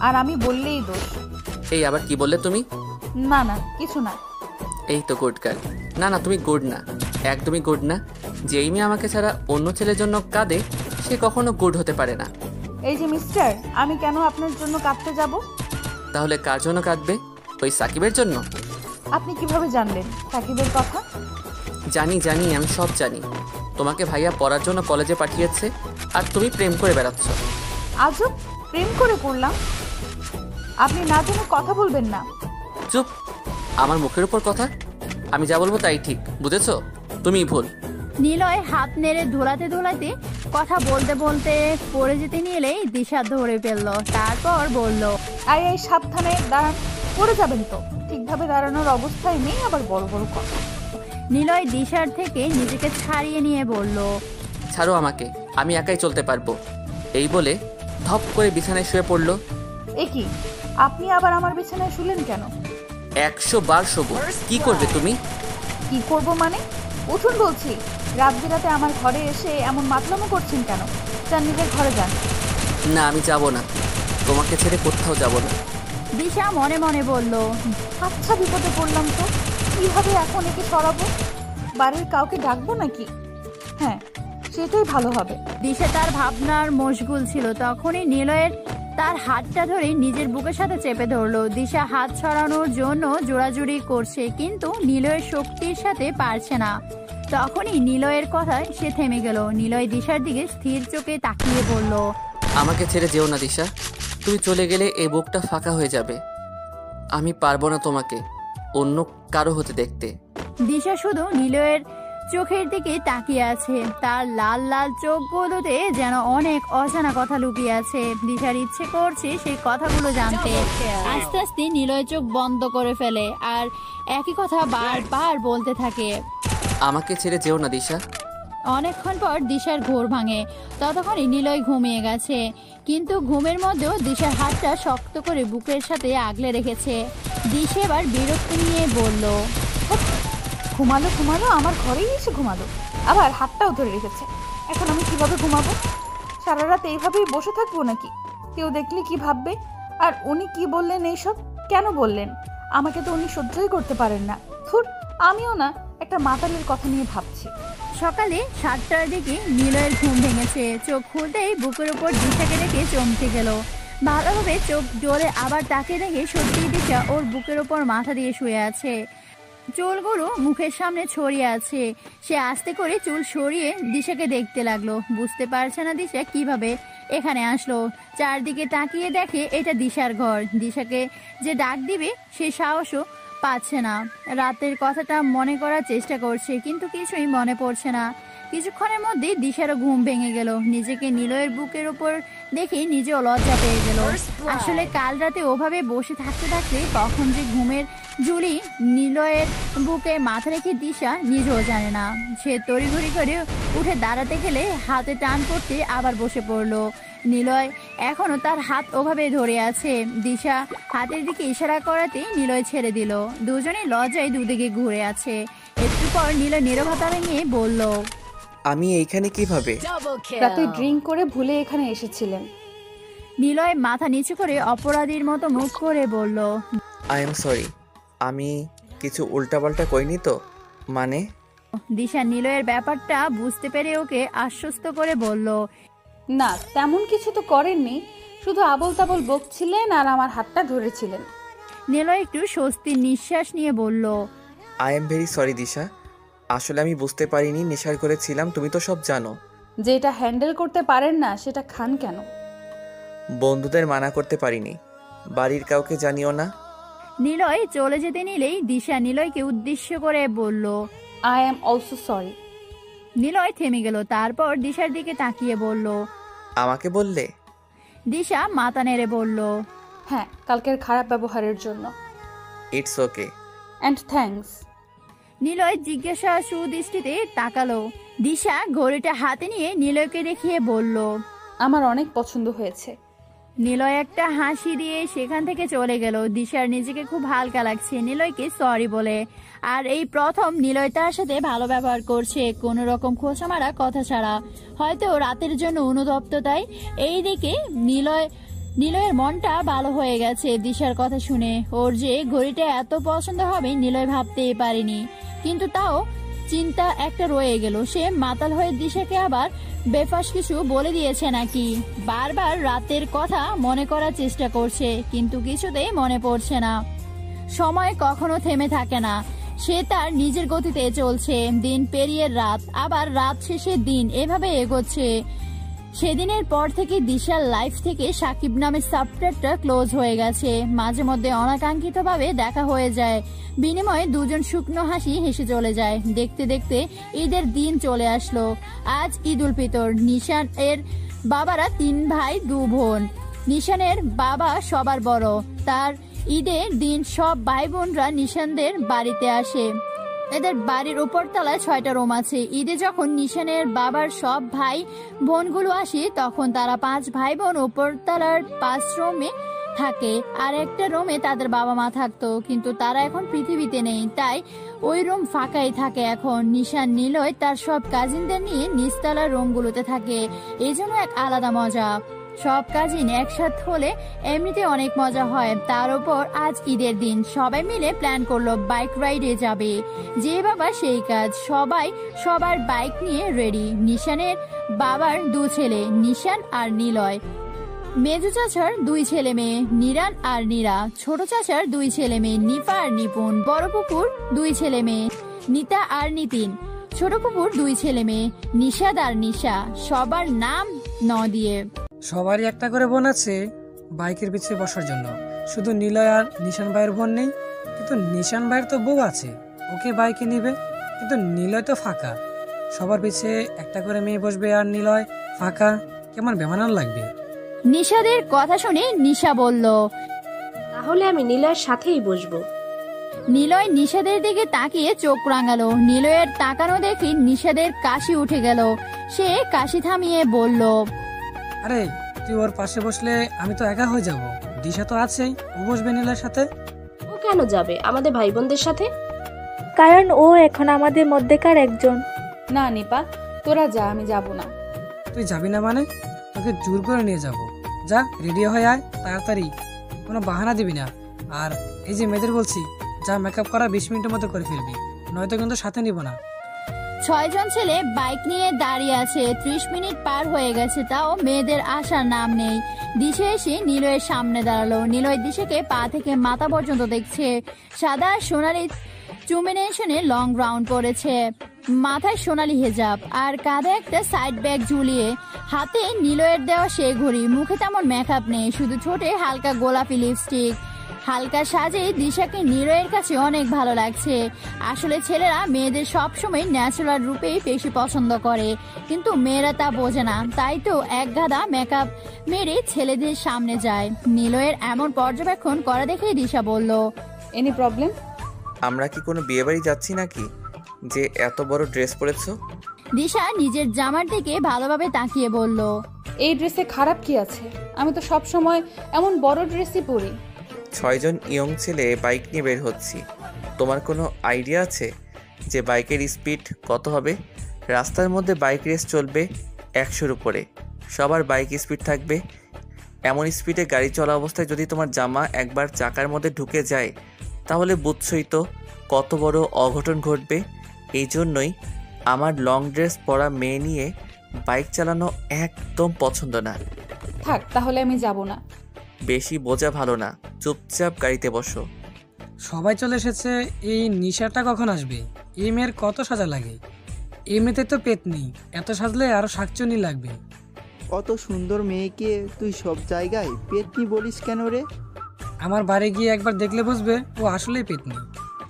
আর আমি বললেই দোষ। এই আবার কি বললে তুমি? না না, কিছু না। এই তো গুড গার্ল। না না, তুমি গুড না, একদমই গুড না। যেই মেয়ে আমাকে ছাড়া অন্য ছেলের জন্য কাঁদে সে কখনো গুড হতে পারে না। এই যে মিস্টার, আমি কেন আপনার জন্য কাঁদতে যাব? তাহলে কার জন্য কাঁদবে? ওই সাকিবের জন্য? আপনি কিভাবে জানলেন সাকিবের কথা? জানি জানি, আমি সব জানি। তোমাকে ভাইয়া পড়ার জন্য কলেজে পাঠিয়েছে আর তুমি প্রেম করে বেড়াচ্ছ। আজব, প্রেম করে পড়লাম? আপনি না জেনে কথা বলবেন না। চুপ, আমার মুখের উপর কথা। আমি যা বলবো তাই ঠিক, বুঝেছো? তুমিই ভুল। নিলয় হাত নেড়ে ধোলাতে ধোলাতে কথা বলতে বলতে পড়ে যেতে নিলেই দিশা ধরে ফেললো। তারপর বলল, আই আই, সাবধানে দাঁড়ান, পড়ে যাবেন তো। ঠিকভাবে দাঁড়ানোর অবস্থায় নেই, আবার বড় বড় কথা। নিলয় দিশার থেকে নিজেকে ছাড়িয়ে নিয়ে বলল, ছাড়ো আমাকে, আমি একাই চলতে পারবো। এই বলে ধপ করে বিছানায় শুয়ে পড়লো। এ কি, আপনি আবার আমার বিছানায় শুলেন কেন? 100 বার শোবো। কি করবে তুমি? কি করব মানে? উঠুন বলছি। রাত বিরাতে আমার ঘরে এসে এমন মাতলামো করছেন কেন? যান নিজের ঘরে যান। না, আমি যাব না, তোমাকে ছেড়ে কোথাও যাব না। দিশা মনে মনে বলল। আচ্ছা, বিপদে পড়লাম তো। কিভাবে এখন একে সরাবো? বাড়ির কাউকে ডাকবো নাকি? হ্যাঁ, সেটাই ভালো হবে। দিশা তার ভাবনার মশগুল ছিল, তখনই নিলয়ের তার হাতটা ধরে নিজের বুকের সাথে চেপে ধরলো। দিশা হাত ছড়ানোর জন্য জোড়াজুড়ি করছে, কিন্তু নিলয়ের শক্তির সাথে পারছে না। তখনই নিলয়ের কথায় সে থেমে গেল। নিলয় দিশার দিকে স্থির চোখে তাকিয়ে বলল, আমাকে ছেড়ে যেও না দিশা, তুমি চলে গেলে এই বুকটা ফাঁকা হয়ে যাবে। আমি পারবো না তোমাকে অন্য কারো হতে দেখতে। দিশা শুধু নিলয়ের চোখের দিকে তাকিয়ে আছে। তার লাল লাল চোখগুলোতে যেন অনেক অজানা কথা লুকিয়ে আছে। দিশার ইচ্ছে করছে সেই কথাগুলো জানতে। আস্তে আস্তে নিলয় চোখ বন্ধ করে ফেলে আর একই কথা বারবার বলতে থাকে, আমাকে ছেড়ে যেও না দিশা। অনেকক্ষণ পর দিশার ঘোর ভাঙে। ততক্ষণই নিলয় ঘুমিয়ে গেছে, কিন্তু ঘুমের মধ্যেও দিশার হাতটা শক্ত করে বুকের সাথে আগলে রেখেছে। দিশা এবার বিরক্তি নিয়ে বলল, ঘুমালো ঘুমালো, আমার ঘরেই এসে ঘুমালো, আবার হাতটাও ধরে রেখেছে। এখন আমি কিভাবে ঘুমাবো? সারা রাত এইভাবেই বসে থাকবো নাকি? কেউ দেখলে কি ভাববে? আর উনি কি বললেন এইসব? কেন বললেন? আমাকে তো উনি সহ্যই করতে পারেন না। ধুর, আমিও না একটা মাতালের কথা নিয়ে ভাবছি। সকালে 7টার দিকে নিলয়ের ঘুম ভেঙেছে। চোখ খুলতেই বুকের উপর দিশাকে দেখে চমকে গেল। ভালোভাবে চোখ জোরে আবার তাকে দেখে সত্যি দিশা ওর বুকের উপর মাথা দিয়ে শুয়ে আছে। চুলগুলো মুখের সামনে ছড়িয়ে আছে। সে আস্তে করে চুল সরিয়ে দিশাকে দেখতে লাগলো। বুঝতে পারছে না দিশা কিভাবে এখানে আসলো। চারদিকে তাকিয়ে দেখে এটা দিশার ঘর। দিশাকে যে ডাক দিবে সে সাহসও পাচ্ছে না। রাতের কথাটা মনে করার চেষ্টা করছে, কিন্তু কিছুই মনে পড়ছে না। কিছুক্ষণের মধ্যে দিশারও ঘুম ভেঙে গেল। নিজেকে নিলয়ের বুকের উপর দেখে নিজেও লজ্জা পেয়ে গেল। আসলে কাল রাতে ওভাবে বসে থাকতে থাকতে কখন যে ঘুমের ঝুলি নিলয়ের বুকে মাথা রেখে দিশা নিজেও জানে না। সে তড়িঘড়ি করে উঠে দাঁড়াতে গেলে হাতে টান পড়তে আবার বসে পড়লো। নিলয় এখনো তার হাত ওভাবে ধরে আছে। দিশা হাতের দিকে ইশারা করাতে নিলয় ছেড়ে দিল। দুজনে লজ্জায় দুদিকে ঘুরে আছে। একটু পর নিলয় নীরবতা ভেঙে বলল, আমি এইখানে কিভাবে? রাতে ড্রিঙ্ক করে ভুলে এখানে এসেছিলেন। নিলয় মাথা নিচু করে অপরাধীর মতো মুখ করে বলল, আই এম সরি, আমি কিছু উল্টাপাল্টা করিনি তো। মানে? দিশা নিলয়ের ব্যাপারটা বুঝতে পেরে ওকে আশ্বস্ত করে বলল, না, তেমন কিছু তো করেননি, শুধু আবল তাবল বকছিলেন আর আমার হাতটা ধরেছিলেন। নিলয় একটু স্বস্তির নিঃশ্বাস নিয়ে বলল, আই এম ভেরি সরি দিশা, আসলে আমি বুঝতে পারিনি নেশার করেছিলাম, তুমি তো সব জানো। যেটা হ্যান্ডেল করতে পারেন না সেটা খান কেন? বন্ধুদের মানা করতে পারিনি, বাড়ির কাউকে জানিও না। নিলয় চলে যেতে নিলেই দিশা নিলয়কে উদ্দেশ্য করে বলল, I am also sorry. Niloy থেমে গেল। তারপর দিশার দিকে তাকিয়ে বলল, আমাকে বললে? দিশা মাথা নেড়ে বলল, হ্যাঁ, কালকের খারাপ ব্যবহারের জন্য। It's okay. And thanks. Niloy জিজ্ঞাসা সুদৃষ্টিতে তাকালো। দিশা ঘড়িটা হাতে নিয়ে নিলয়কে দেখিয়ে বলল, আমার অনেক পছন্দ হয়েছে। নিলয় একটা হাসি দিয়ে সেখান থেকে চলে গেল। দিশার নিজেকে খুব হালকা লাগছে নিলয়কে সরি বলে। আর এই প্রথম নিলয় তার সাথে ভালো ব্যবহার করছে, কোনো রকম খোঁচা মারা কথা ছাড়া। হয়তো রাতের জন্য অনুতপ্ত তাই। এইদিকে নিলয়ের মনটা ভালো হয়ে গেছে দিশার কথা শুনে। ওর যে ঘড়িটা এত পছন্দ হবে নিলয় ভাবতেই পারেনি, কিন্তু তাও চিন্তা একটা রয়ে গেল। সে মাতাল হয়ে দিশাকে আবার বেফাস কিছু বলে দিয়েছে নাকি। বারবার রাতের কথা মনে করার চেষ্টা করছে, কিন্তু কিছুতেই মনে পড়ছে না। সময় কখনো থেমে থাকে না, সে তার নিজের গতিতে চলছে। দিন পেরিয়ে রাত, আবার রাত শেষে দিন, এভাবে এগোচ্ছে। সেদিনের পর থেকে দিশার লাইফ থেকে সাকিব নামের সাবজেক্টটা ক্লোজ হয়ে গেছে। মাঝে মধ্যে অনাকাঙ্ক্ষিতভাবে দেখা হয়ে যায়, বিনিময়ে দুজন শুকনো হাসি হেসে চলে যায়। দেখতে দেখতে ঈদের দিন চলে আসলো। আজ ঈদ উল ফিতর। নিশান এর বাবারা 3 ভাই 2 বোন। নিশানের বাবা সবার বড়। তার ঈদের দিন সব ভাই বোনরা নিশানদের বাড়িতে আসে। এদের বাড়ির উপরতলায় 6টা রুম আছে। ঈদে যখন নিশানের বাবার সব ভাই বোনগুলো আসে, তখন তারা 5 ভাই বোন উপরতলার 5 রুমে থাকে, আর একটা রুমে তাদের বাবা মা থাকতো, কিন্তু তারা এখন পৃথিবীতে নেই, তাই ওই রুম ফাঁকাই থাকে এখন। নিশান নিলয় তার সব কাজিনদের নিয়ে নিচতলার রুমগুলোতে থাকে, এই জন্য এক আলাদা মজা। সব কাজিন একসাথে হলে এমনিতে অনেক মজা হয়, তার উপর আজ ঈদের দিন। সবাই মিলে প্ল্যান করলো বাইক রাইডে যাবে, যে বাবা সেই কাজ। সবাই সবার বাইক নিয়ে রেডি। নিশানের বাবার 2 ছেলে, নিশান আর নিলয়। মেজু চাচার 2 ছেলে মেয়ে, নিরান আর নীরা। ছোট চাচার 2 ছেলে মেয়ে, নিপা আর নিপুণ। বড় পুকুর 2 ছেলে মেয়ে, নিতা আর নিতিন। ছোট পুকুর 2 ছেলে মেয়ে, নিশাদ আর নিশা। সবার নাম দিয়ে। সবারই একটা করে বোন আছে বাইকের পিছে বসার জন্য, শুধু নিলয় আর নিশান ভাইয়ের বোন নেই। কিন্তু নিশান ভাইয়ের তো বউ আছে, ওকে বাইকে নিবে, কিন্তু নিলয় তো ফাঁকা। সবার পিছে একটা করে মেয়ে বসবে আর নিলয় ফাঁকা, কেমন বেমানান লাগবে। নিশাদের কথা শুনে নিশা বলল, তাহলে আমি নীলার সাথেই বসবো। নিলয় নিশাদের দিকে তাকিয়ে চোখ রাঙালো। নিলয়ের তাকানো দেখে নিশাদের কাশি উঠে গেল। সে কাশি থামিয়ে বলল, আরে তুই ওর পাশে বসলে আমি তো একা হয়ে যাব, দিশা তো আছেই, ও বসবে নীলার সাথে। ও কেন যাবে আমাদের ভাই বোনদের সাথে? কারণ ও এখন আমাদের মধ্যেকার একজন। না নিপা, তোরা যা, আমি যাব না। তুই যাবি না মানে? তোকে জোর করে নিয়ে যাব। যা রেডি হয়ে আয় তাড়াতাড়ি, কোনো বাহানা দিবি না। আর এই যে মেয়েদের বলছি, যা মেকআপ করা 20 মিনিটের মধ্যে করে ফেলবি, নয়তো কিন্তু সাথে নিব না। 6 জন ছেলে বাইক নিয়ে দাঁড়িয়ে আছে। 30 মিনিট পার হয়ে গেছে, তাও মেয়েদের আসার নাম নেই। দিশা এসে নিলয়ের সামনে দাঁড়ালো। নিলয় দিশাকে পা থেকে মাথা পর্যন্ত দেখছে। সাদা সোনালি চুমিনেশনে লং গ্রাউন্ড পরেছে, মাথায় সোনালি হেজাব আর কাঁধে একটা সাইড ব্যাগ ঝুলিয়ে। হাতে নিলয়ের দেওয়া সে ঘড়ি। মুখে তেমন মেকআপ নেই, শুধু ঠোঁটে হালকা গোলাপি লিপস্টিক। হালকা সাজে দিশাকে নিলয়ের কাছে অনেক ভালো লাগছে। আসলে ছেলেরা মেয়েদের সবসময় ন্যাচারাল রূপেই বেশি পছন্দ করে, কিন্তু মেয়েরা তা বোঝে না, তাই তো এক গাদা মেকআপ মেরে ছেলেদের সামনে যায়। নিলয়ের এমন পর্যবেক্ষণ করা দেখে দিশা বলল, এনি প্রবলেম? আমরা কি কোনো বিয়ে বাড়ি যাচ্ছি নাকি যে এত বড় ড্রেস পরেছো? দিশা নিজের জামার দিকে ভালোভাবে তাকিয়ে বলল, এই ড্রেসে খারাপ কি আছে? আমি তো সব সময় এমন বড় ড্রেসই পরি। 6 জন ইয়ং ছেলে বাইক নিয়ে বের হচ্ছি। তোমার কোনো আইডিয়া আছে যে বাইকের স্পিড কত হবে? রাস্তার মধ্যে বাইক রেস চলবে 100-র উপরে, সবার বাইক স্পিড থাকবে। এমন স্পিডে গাড়ি চলা অবস্থায় যদি তোমার জামা একবার চাকার মধ্যে ঢুকে যায়, তাহলে বুঝছই তো কত বড় অঘটন ঘটবে। এই জন্যই আমার লং ড্রেস পরা মেয়ে নিয়ে বাইক চালানো একদম পছন্দ না। থাক, তাহলে আমি যাব না। বেশি বোঝা ভালো না, চুপচাপ গাড়িতে বসো। সবাই চলে এসেছে, এই নিশাটা কখন আসবে? এই মেয়ের কত সাজা লাগে, এমনিতে তো পেট নেই, এত সাজলে আরো শাকচুনি লাগবে। অত সুন্দর মেয়েকে তুই সব জায়গায় পেতনি বলিস কেন রে? আমার বাড়ি গিয়ে একবার দেখলে বুঝবে ও আসলেই পেতনি।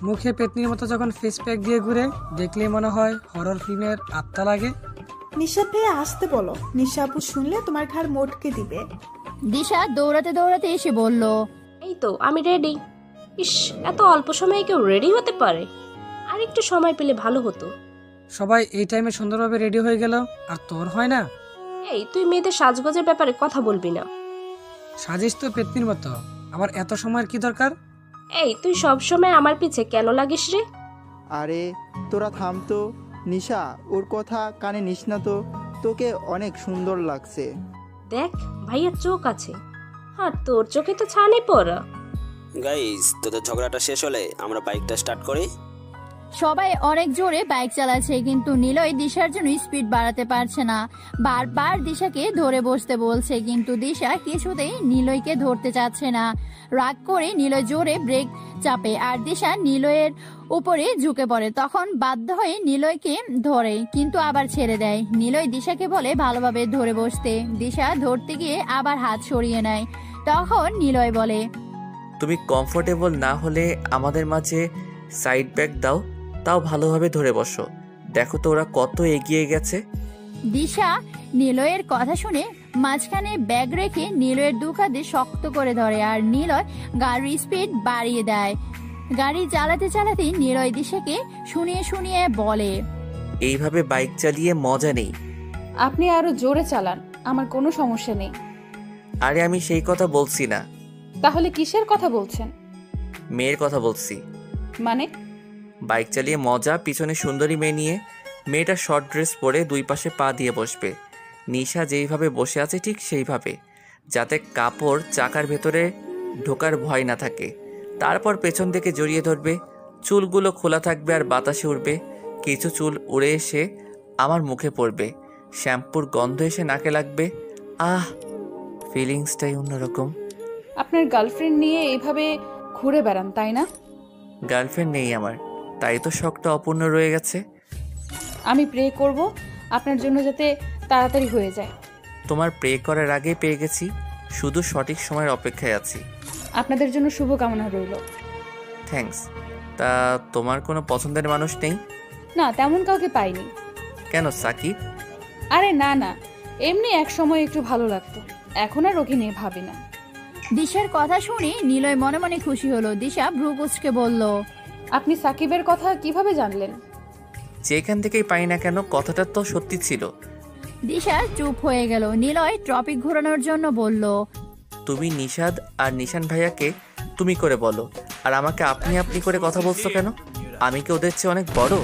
মুখে পেতনির মতো যখন ফেস প্যাক দিয়ে ঘুরে, দেখলেই মনে হয় হরর ফিল্মের আত্মা লাগে। নিশাদ ভাইয়া আসতে বলো, নিশা আপু শুনলে তোমার ঘাড় মোটকে দিবে। দিশা দৌড়াতে দৌড়াতে এসে বলল, এই তো আমি রেডি। ইস, এত অল্প সময়ে কেউ রেডি হতে পারে? আর একটু সময় পেলে ভালো হতো। সবাই এই টাইমে সুন্দরভাবে রেডি হয়ে গেল, আর তোর হয় না? এই তুই মেয়েদের সাজগোজের ব্যাপারে কথা বলবি না। সাজিস তো পেতনির মতো, আবার এত সময়ের কি দরকার? এই তুই সব সময় আমার পিছে কেন লাগিস রে? আরে তোরা থাম তো, নিশা ওর কথা কানে নিস না তো, তোকে অনেক সুন্দর লাগছে। দেখ ভাইয়ার চোখ আছে, আর তোর চোখে তো ছানি পড়া। গাইস, তোদের ঝগড়াটা শেষ হলে আমরা বাইকটা স্টার্ট করি। সবাই অনেক জোরে বাইক চালাচ্ছে, কিন্তু নিলয় দিশার জন্য স্পিড বাড়াতে পারছে না। বারবার দিশাকে ধরে বসতে বলছে, কিন্তু দিশা কিছুতেই নিলয়কে ধরতে চাচ্ছে না। রাগ করে নিলয় জোরে ব্রেক চাপে, আর দিশা নিলয়ের উপরে ঝুঁকে পড়ে। তখন বাধ্য হয়ে নিলয়কে ধরে, কিন্তু আবার ছেড়ে দেয়। নিলয় দিশাকে বলে ভালোভাবে ধরে বসতে। দিশা ধরতে গিয়ে আবার হাত সরিয়ে নেয়। তখন নিলয় বলে, তুমি কমফোর্টেবল না হলে আমাদের মাঝে সাইড ব্যাগ দাও, তাও ভালোভাবে ধরে বসো। দেখো তো ওরা কত এগিয়ে গেছে। দিশা নিলয়ের কথা শুনে মাঝখানে ব্যাগ রেখে নিলয়ের দু কাঁধে শক্ত করে ধরে, আর নিলয় গাড়ির স্পিড বাড়িয়ে দেয়। গাড়ি চালাতে চালাতে নিলয় দিশাকে শুনিয়ে শুনিয়ে বলে, এইভাবে বাইক চালিয়ে মজা নেই। আপনি আরো জোরে চালান, আমার কোনো সমস্যা নেই। আরে আমি সেই কথা বলছি না, তাহলে কিসের কথা বলছেন? মেয়ের কথা বলছি। মানে? বাইক চালিয়ে মজা, পিছনে সুন্দরী মেয়ে নিয়ে। মেয়েটা শর্ট ড্রেস পরে 2 পাশে পা দিয়ে বসবে। নিশা যেইভাবে বসে আছে ঠিক সেইভাবে, যাতে কাপড় চাকার ভেতরে ঢোকার ভয় না থাকে। তারপর পেছন থেকে জড়িয়ে ধরবে, চুলগুলো খোলা থাকবে আর বাতাসে উড়বে। কিছু চুল উড়ে এসে আমার মুখে পড়বে, শ্যাম্পুর গন্ধ এসে নাকে লাগবে। আহ, ফিলিংসটাই অন্যরকম। আপনার গার্লফ্রেন্ড নিয়ে এইভাবে ঘুরে বেড়ান, তাই না? গার্লফ্রেন্ড নেই আমার, তাই তো শখটা অপূর্ণ রয়ে গেছে। আমি প্রে করব আপনার জন্য যাতে তাড়াতাড়ি হয়ে যায়। তোমার প্রে করার আগে পেয়ে গেছি, শুধু সঠিক সময়ের অপেক্ষায় আছি। আপনাদের জন্য শুভকামনা রইল। থ্যাঙ্কস। তা তোমার কোনো পছন্দের মানুষ নেই? না, তেমন কাউকে পাইনি। কেন সাকিব? আরে না না, এমনি এক সময় একটু ভালো লাগতো, এখন আর ওকে নিয়ে ভাবি না। দিশার কথা শুনে নিলয় মনে মনে খুশি হলো। দিশা ভ্রু কুঁচকে বলল, আপনি সাকিবের কথা কিভাবে জানলেন? যেখান থেকেই পাই না কেন, কথাটা তো সত্যি ছিল। দিশা চুপ হয়ে গেল। নিলয় টপিক ঘোরানোর জন্য বলল, তুমি নিশাদ আর নিশান ভাইয়াকে তুমি করে বলো, আর আমাকে আপনি আপনি করে কথা বলছো কেন? আমি কি ওদের চেয়ে অনেক বড়?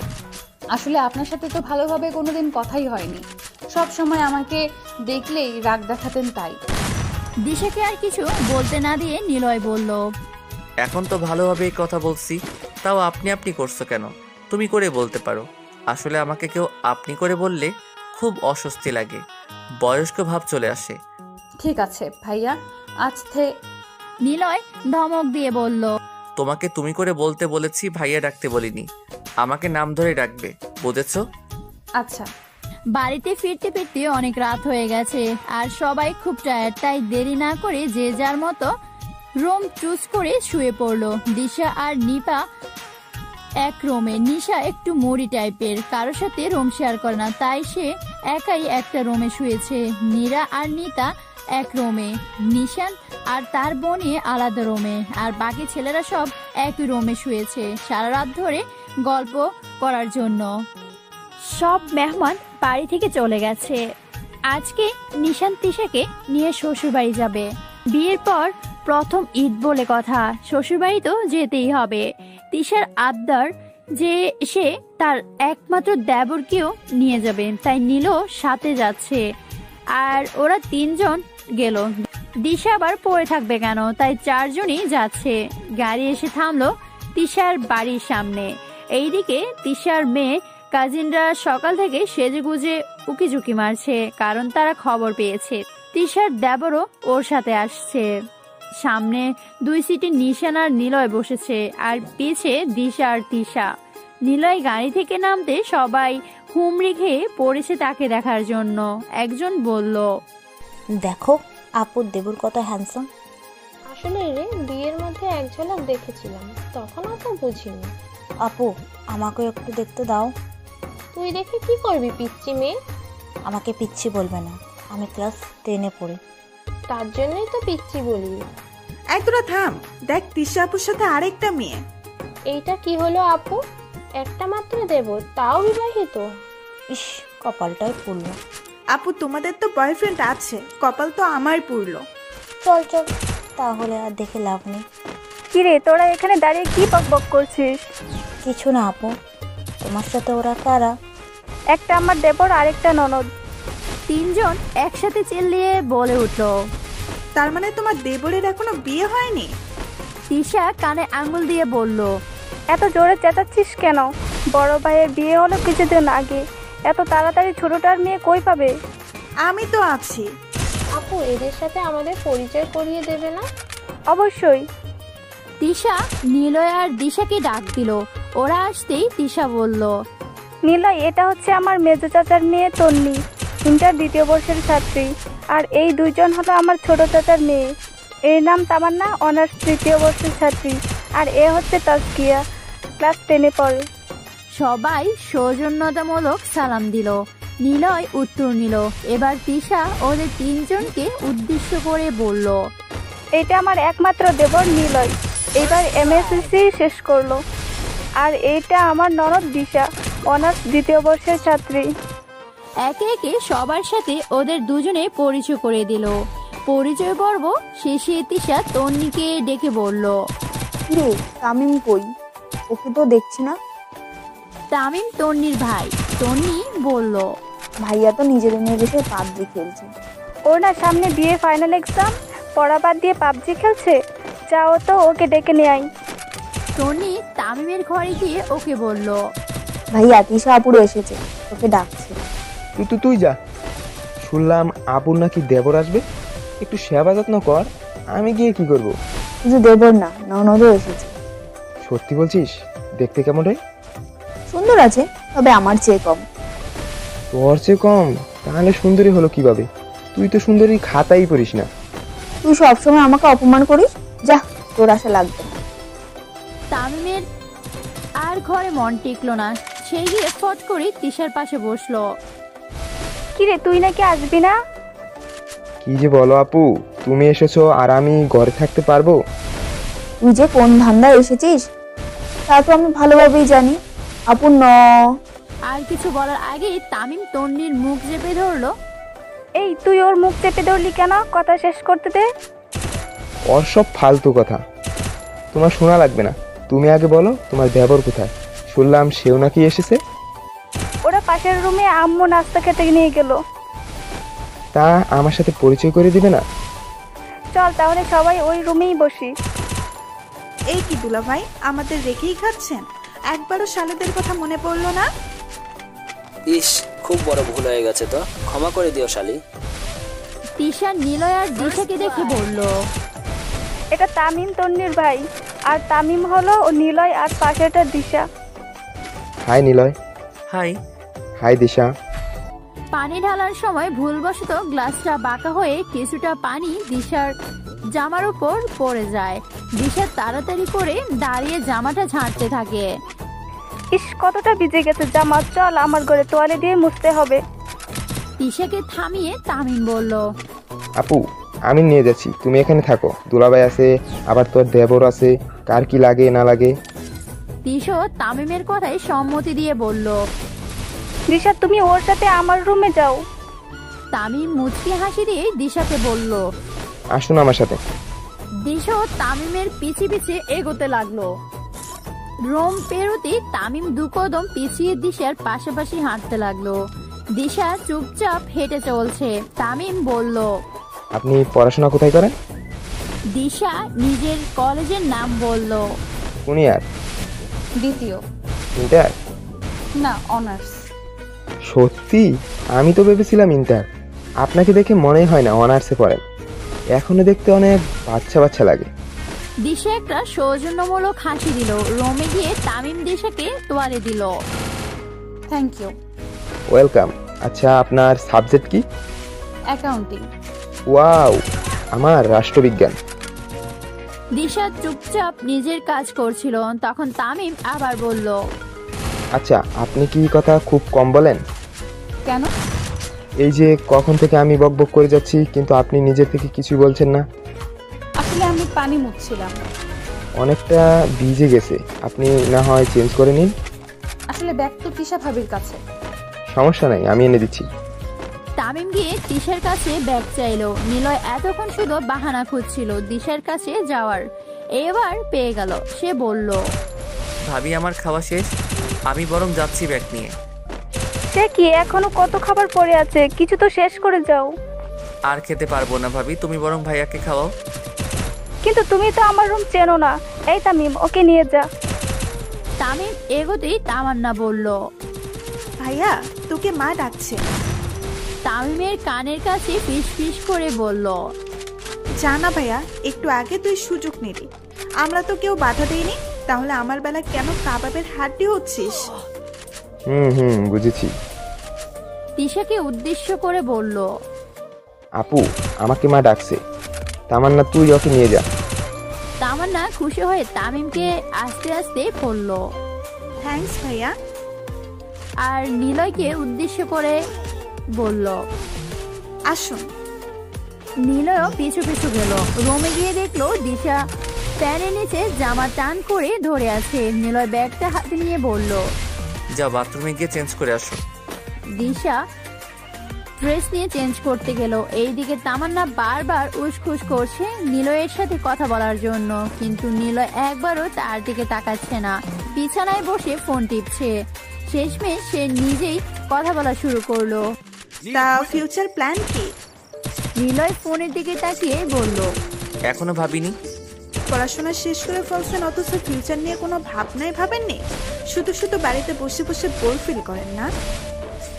আসলে আপনার সাথে তো ভালোভাবে কোনোদিন কথাই হয়নি, সব সময় আমাকে দেখলেই রাগ দেখাতেন, তাই। দিশাকে আর কিছু বলতে না দিয়ে নিলয় বলল, এখন তো ভালোভাবেই কথা বলছি, তাও আপনি আপনি করছো কেন? তুমি করে বলতে পারো। আসলে আমাকে কেউ আপনি করে বললে খুব অস্বস্তি লাগে, বয়স্ক ভাব চলে আসে। ঠিক আছে ভাইয়া, আজ নিলয় ধমক দিয়ে বলল, তোমাকে তুমি করে বলতে বলেছি, ভাইয়া ডাকতে বলিনি। আমাকে নাম ধরে ডাকবে, বুঝেছো? আচ্ছা। বাড়িতে ফিরতে ফিরতে অনেক রাত হয়ে গেছে আর সবাই খুব টায়ার্ড, তাই দেরি না করে যে যার মতো রুম চুজ করে শুয়ে পড়লো। দিশা আর নিপা এক রুমে। নিশা একটু মরি টাইপের, কারোর সাথে রুম শেয়ার করে না, তাই সে একাই একটা রুমে শুয়েছে। নীরা আর নিতা এক রুমে, নিশান আর তার বোনে আলাদা রুমে, আর বাকি ছেলেরা সব একই রুমে শুয়েছে সারা রাত ধরে গল্প করার জন্য। সব মেহমান বাড়ি থেকে চলে গেছে। আজকে নিশান তিশাকে নিয়ে শ্বশুরবাড়ি যাবে। বিয়ের পর প্রথম ঈদ বলে কথা, শ্বশুরবাড়ি তো যেতেই হবে। তিশার আবদার যে সে তার একমাত্র দেবরকেও নিয়ে যাবে, তাই নীলও সাথে যাচ্ছে। আর ওরা 3 জন গেল, দিশা আবার পড়ে থাকবে কেন, তাই 4 জনই যাচ্ছে। গাড়ি এসে থামলো তিশার বাড়ির সামনে। এইদিকে তিশার মেয়ে কাজিনরা সকাল থেকে সেজেগুজে উকিঝুঁকি মারছে, কারণ তারা খবর পেয়েছে তিশার দেবরও ওর সাথে আসছে। সামনে 2 সিটে নিশান আর নিলয় বসেছে, আর পিছে দিশা আর তিশা। নিলয় গাড়ি থেকে নামতে সবাই হুমড়ি খেয়ে পড়েছে তাকে দেখার জন্য। একজন বলল, দেখো আপুর দেবর কত হ্যান্ডসাম। আসলে রে বিয়ের মধ্যে এক ঝলক দেখেছিলাম, তখন অত বুঝিনি। আপু আমাকেও একটু দেখতে দাও। তুই দেখে কি করবি পিচ্চি মেয়ে? আমাকে পিচ্ছি বলবে না, আমি ক্লাস 10-এ পড়ি। তার জন্যই তো পিচ্চি বলি। এই তোরা থাম, দেখ তিশা আপুর সাথে আরেকটা মেয়ে। এইটা কি হলো আপু? একটা মাত্র দেবর, তাও বিবাহিত? ইস, কপালটাই পুড়ল। আপু তোমাদের তো বয়ফ্রেন্ড আছে, কপাল তো আমার পুড়লো। চল চল, তাহলে আর দেখে লাভ নেই। কিরে তোরা এখানে দাঁড়িয়ে কি বকবক করছিস? কিছু না আপু, তোমার সাথে ওরা কারা? একটা আমার দেবর, আরেকটা ননদ। 3 জন একসাথে চিল্লিয়ে বলে উঠলো, তার মানে তোমার দেবরের এখনো বিয়ে হয়নি? তিশা কানে আঙ্গুল দিয়ে বলল, এত জোরে চেঁচাচ্ছিস কেন? বড় ভাইয়ের বিয়ে হলো কিছুদিন আগে, এত তাড়াতাড়ি ছোটটার মেয়ে কই পাবে? আমি তো আছি। আপু এদের সাথে আমাদের পরিচয় করিয়ে দেবে না? অবশ্যই। তিশা নিলয় আর দিশাকে ডাক দিল। ওরা আসতেই তিশা বলল, নিলয়, এটা হচ্ছে আমার মেজো চাচার মেয়ে তন্নি, ইন্টার 2য় বর্ষের ছাত্রী। আর এই 2 জন হলো আমার ছোট চাচার মেয়ে, এর নাম তামান্না, অনার্স 3য় বর্ষের ছাত্রী। আর এ হচ্ছে তাজকিয়া, ক্লাস 10-এ পড়ে। সবাই সৌজন্যতামূলক সালাম দিল। নিলয় উত্তর নিল। এবার তিশা ওদের 3 জনকে উদ্দেশ্য করে বলল, এটা আমার একমাত্র দেবর নিলয়, এবার এমএসসি শেষ করলো। আর এইটা আমার ননদ দিশা, অনার্স 2য় বর্ষের ছাত্রী। একে একে সবার সাথে ওদের দুজনে পরিচয় করে দিল। পরিচয় পর্ব শেষে তিশা তন্নিকে ডেকে বলল, কিরে তামিম কই? ওকে তো দেখছি না। তামিম তন্নির ভাই। তন্নি বলল, ভাইয়া তো নিজের রুমে বসে পাবজি খেলছে। ওর না সামনে বিয়ে ফাইনাল এক্সাম, পড়া বাদ দিয়ে পাবজি খেলছে। যাও তো ওকে ডেকে নিয়ে আই। তন্নি তামিমের ঘরে গিয়ে ওকে বলল, ভাইয়া তিশা আপুরও এসেছে, ওকে ডাকছে। তুই যা। শুনলাম আপুর নাকি দেবর আসবে, একটু সেবা যত্ন কর। আমি গিয়ে কি করব? শুধু দেবর না, ননদও এসেছে। সত্যি বলছিস? দেখতে কেমন রে? সুন্দর আছে, তবে আমার চেয়ে কম। তোর চেয়ে কম? তাহলে সুন্দরী হলো কিভাবে? তুই তো সুন্দরী খাতাই পড়িস না। তুই সবসময় আমাকে অপমান করিস, যা, তোর আশা লাগবে না। তামিমের আর ঘরে মন টিকলো না। সে গিয়ে ফট করে তিশার পাশে বসলো। কিরে তুই নাকি আসবি না? কি যে বলো আপু, তুমি এসেছো আর আমি ঘরে থাকতে পারবো? তুই যে কোন ধান্দায় এসেছিস তা তো আমি ভালোভাবেই জানি। আপু ন। আর কিছু বলার আগেই তামিম তন্নির মুখ চেপে ধরলো। এই তুই ওর মুখ চেপে ধরলি কেন? কথা শেষ করতে দে। ওর সব ফালতু কথা তোমার শোনা লাগবে না। তুমি আগে বলো তোমার দেবর কোথায়? শুনলাম সেও নাকি এসেছে। ওরা পাশের রুমে আম্মু নাস্তা খেতে নিয়ে গেল। তা আমার সাথে পরিচয় করে দিবে না? চল তাহলে সবাই ওই রুমেই বসি। এই কি দুলা ভাই, আমাদের রেখেই খাচ্ছেন? একবারও শালেদের কথা মনে পড়লো না? ইস, খুব বড় ভুল হয়ে গেছে, তো ক্ষমা করে দিও শালি। তিশা নিলয় আর দিশাকে দেখে বলল, এটা তামিম তন্নির ভাই, আর তামিম হলো ও নিলয়, আর পাশেরটা দিশা। হাই নিলয়। হাই। হাই দিশা। পানি ঢালার সময় ভুলবশত গ্লাসটা বাঁকা হয়ে কিছুটা পানি দিশার জামার উপর পড়ে যায়। দিশা তাড়াতাড়ি করে দাঁড়িয়ে জামাটা ঝাড়তে থাকে। ইস, কতটা ভিজে গেছে জামা। চল আমার ঘরে তোয়ালে দিয়ে মুছতে হবে। তিশাকে থামিয়ে তামিম বলল, আপু আমি নিয়ে যাচ্ছি, তুমি এখানে থাকো। দুলাভাই আছে, আবার তোর দেবর আছে, কার কি লাগে না লাগে। তিশা তামিমের কথায় সম্মতি দিয়ে বলল, দিশা তুমি ওর সাথে আমার রুমে যাও। তামিম মুচকি হাসি দিয়ে দিশাকে বলল, আসুন আমার সাথে। দিশা তামিমের পিছে পিছে এগোতে লাগলো। রোম পেরোতে তামিম দু কদম পিছিয়ে দিশার পাশাপাশি হাঁটতে লাগলো। দিশা চুপচাপ হেঁটে চলছে। তামিম বলল, আপনি পড়াশোনা কোথায় করেন? দিশা নিজের কলেজের নাম বলল। কোন ইয়ার? দ্বিতীয়। ইন্টার? না, অনার্স। সত্যি? আমি তো ভেবেছিলাম ইন্টার। আপনাকে দেখে মনেই হয় না অনার্সে পড়েন। এখনো দেখতে অনেক বাচ্চা বাচ্চা লাগে। দিশা একটা সৌজন্যমূলক হাসি দিল। রোমে গিয়ে তামিম দিশাকে তোয়ালে দিল। Thank you. ওয়েলকাম। আচ্ছা আপনার সাবজেক্ট কি? অ্যাকাউন্টিং। ওয়াও, আমার রাষ্ট্রবিজ্ঞান। দিশা চুপচাপ নিজের কাজ করছিল। তখন তামিম আবার বলল, আচ্ছা আপনি কি কথা খুব কম বলেন? কেন? এই যে কখন থেকে আমি বকবক করে যাচ্ছি, কিন্তু আপনি নিজে থেকে কিছুই বলছেন না। আসলে আমি পানি মুছছিলাম। অনেকটা ভিজে গেছে, আপনি না হয় চেঞ্জ করে নিন। আসলে ব্যাগ তো তিশা ভাবির কাছে। সমস্যা নাই, আমি এনে দিচ্ছি। তামিম গিয়ে দিশার কাছে ব্যাগ চাইলো। নিলয় এতক্ষণ শুধু বাহানা খুঁজছিল দিশার কাছে যাওয়ার, এবার পেয়ে গেল। সে বলল, ভাবি আমার খাওয়া শেষ, আমি বরং যাচ্ছি ব্যাগ নিয়ে। সে কি, এখনো কত খাবার পড়ে আছে, কিছু তো শেষ করে যাও। আর খেতে পারবো না ভাবি, তুমি বরং ভাইয়াকে খাওয়াও। কিন্তু তুমি তো আমার রুম চেনো না। এই তামিম, ওকে নিয়ে যা। তামিম এগোতেই তামান্না বলল, ভাইয়া তোকে মা ডাকছে। তামিমের কানের কাছে ফিস ফিস করে বলল, জানা ভাইয়া, একটু আগে তুই সুযোগ নিলি, আমরা তো কেউ বাধা দেইনি, তাহলে আমার বেলা কেন কাবাবের হাড্ডি হচ্ছিস? বুঝেছি। তিশাকে উদ্দেশ্য করে বলল, আপু আমাকে মা ডাকছে। তামান্না তুই ওকে নিয়ে যা। তামান্না খুশি হয়ে তামিমকে আস্তে আস্তে বলল, থ্যাঙ্কস ভাইয়া। আর নিলয়কে উদ্দেশ্য করে বলল, আসুন। নিলয়ও পিছু পিছু গেল। রুমে গিয়ে দেখলো দিশা প্যানের নিচে জামা টান করে ধরে আছে। নিলয় ব্যাগটা হাতে নিয়ে বলল, যাও বাথরুমে গিয়ে চেঞ্জ করে আসো। দিশা ড্রেস নিয়ে চেঞ্জ করতে গেল। এইদিকে তামান্না বারবার উসখুস করছে নিলয়ের সাথে কথা বলার জন্য, কিন্তু নিলয় একবারও তার দিকে তাকাচ্ছে না, বিছানায় বসে ফোন টিপছে। শেষমেশ সে নিজেই কথা বলা শুরু করলো। তা ফিউচার প্ল্যান কি? নিলয় ফোনের দিকে তাকিয়ে বলল, এখনো ভাবিনি। পড়াশোনা শেষ করে ফেলছেন অথচ ফিউচার নিয়ে কোনো ভাবনাই ভাবেননি? শুধু শুধু বাড়িতে বসে বসে বোর ফিল করেন না?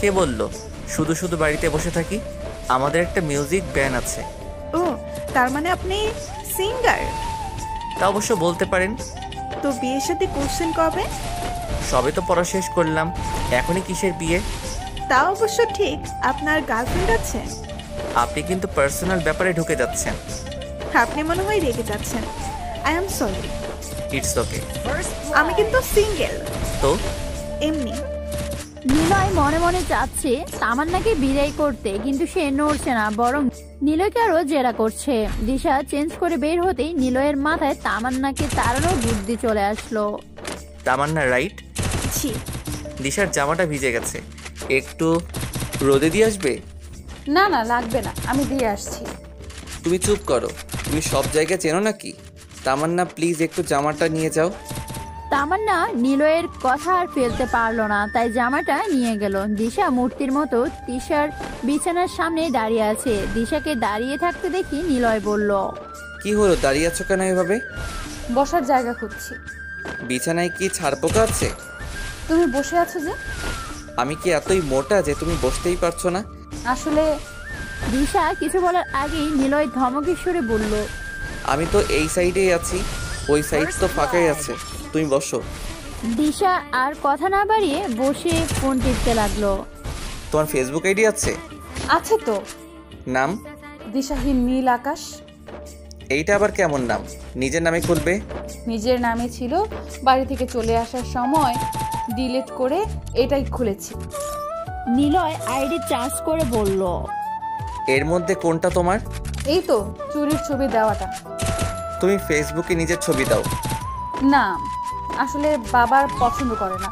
কে বললো শুধু শুধু বাড়িতে বসে থাকি? আমাদের একটা মিউজিক ব্যান্ড আছে। ও, তার মানে আপনি সিঙ্গার? তা অবশ্য বলতে পারেন। তো বিয়ের সাথে করছেন কবে? সবে তো পড়া শেষ করলাম, এখনই কিসের বিয়ে? তা অবশ্য ঠিক। আপনার গার্লফ্রেন্ড আছে? আপনি কিন্তু পার্সোনাল ব্যাপারে ঢুকে যাচ্ছেন। আপনি মনে হয় রেগে যাচ্ছেন। I am sorry. It's okay. আমি কিন্তু সিঙ্গেল। তো এমনি। নিলয় মনে মনে চাচ্ছে তামান্নাকে বিদায় করতে, কিন্তু সে নড়ছে না, বরং নিলয়কে আরো জেরা করছে। দিশা চেঞ্জ করে বের হতেই নিলয়ের মাথায় তামান্নাকে তাড়ানোর বুদ্ধি চলে আসলো। তামান্না রাইট? জি। দিশার জামাটা ভিজে গেছে, একটু রোদে দিয়ে আসবে? না না, লাগবে না, আমি দিয়ে আসছি। তুমি চুপ করো, তুমি সব জায়গায় চেনো নাকি? তামান্না প্লিজ একটু জামাটা নিয়ে যাও। তামান্না নিলয়ের কথা আর ফেলতে পারলো না, তাই জামাটা নিয়ে গেল। দিশা মূর্তির মতো তিশার বিছানার সামনে দাঁড়িয়ে আছে। দিশাকে দাঁড়িয়ে থাকতে দেখি নিলয় বলল, কি হলো, দাঁড়িয়ে আছো কেন এভাবে? বসার জায়গা খুঁজছি। বিছানায় কি ছাড়পোকা আছে? তুমি বসে আছো যে? আমি কি এতই মোটা যে তুমি বসতেই পারছো না? আসলে দিশা কিছু বলার আগেই নিলয় ধমকের সুরে বলল, আমি তো এই সাইডেই আছি, ওই সাইড তো ফাঁকাই আছে, তুমি বসো। দিশা আর কথা না বাড়িয়ে বসে ফোন টিপতে লাগলো। তোমার ফেসবুক আইডি আছে? আছে তো। নাম? দিশাহীন নীল আকাশ। এইটা আবার কেমন নাম? নিজের নামে খুলবে? নিজের নামে ছিল, বাড়ি থেকে চলে আসার সময় ডিলিট করে এটাই খুলেছি। নিলয় আইডি চার্জ করে বলল, এর মধ্যে কোনটা তোমার? এই তো চুরির ছবি দেওয়াটা। তুমি ফেসবুকে নিজের ছবি দাও? না, আসলে বাবার পছন্দ করে না।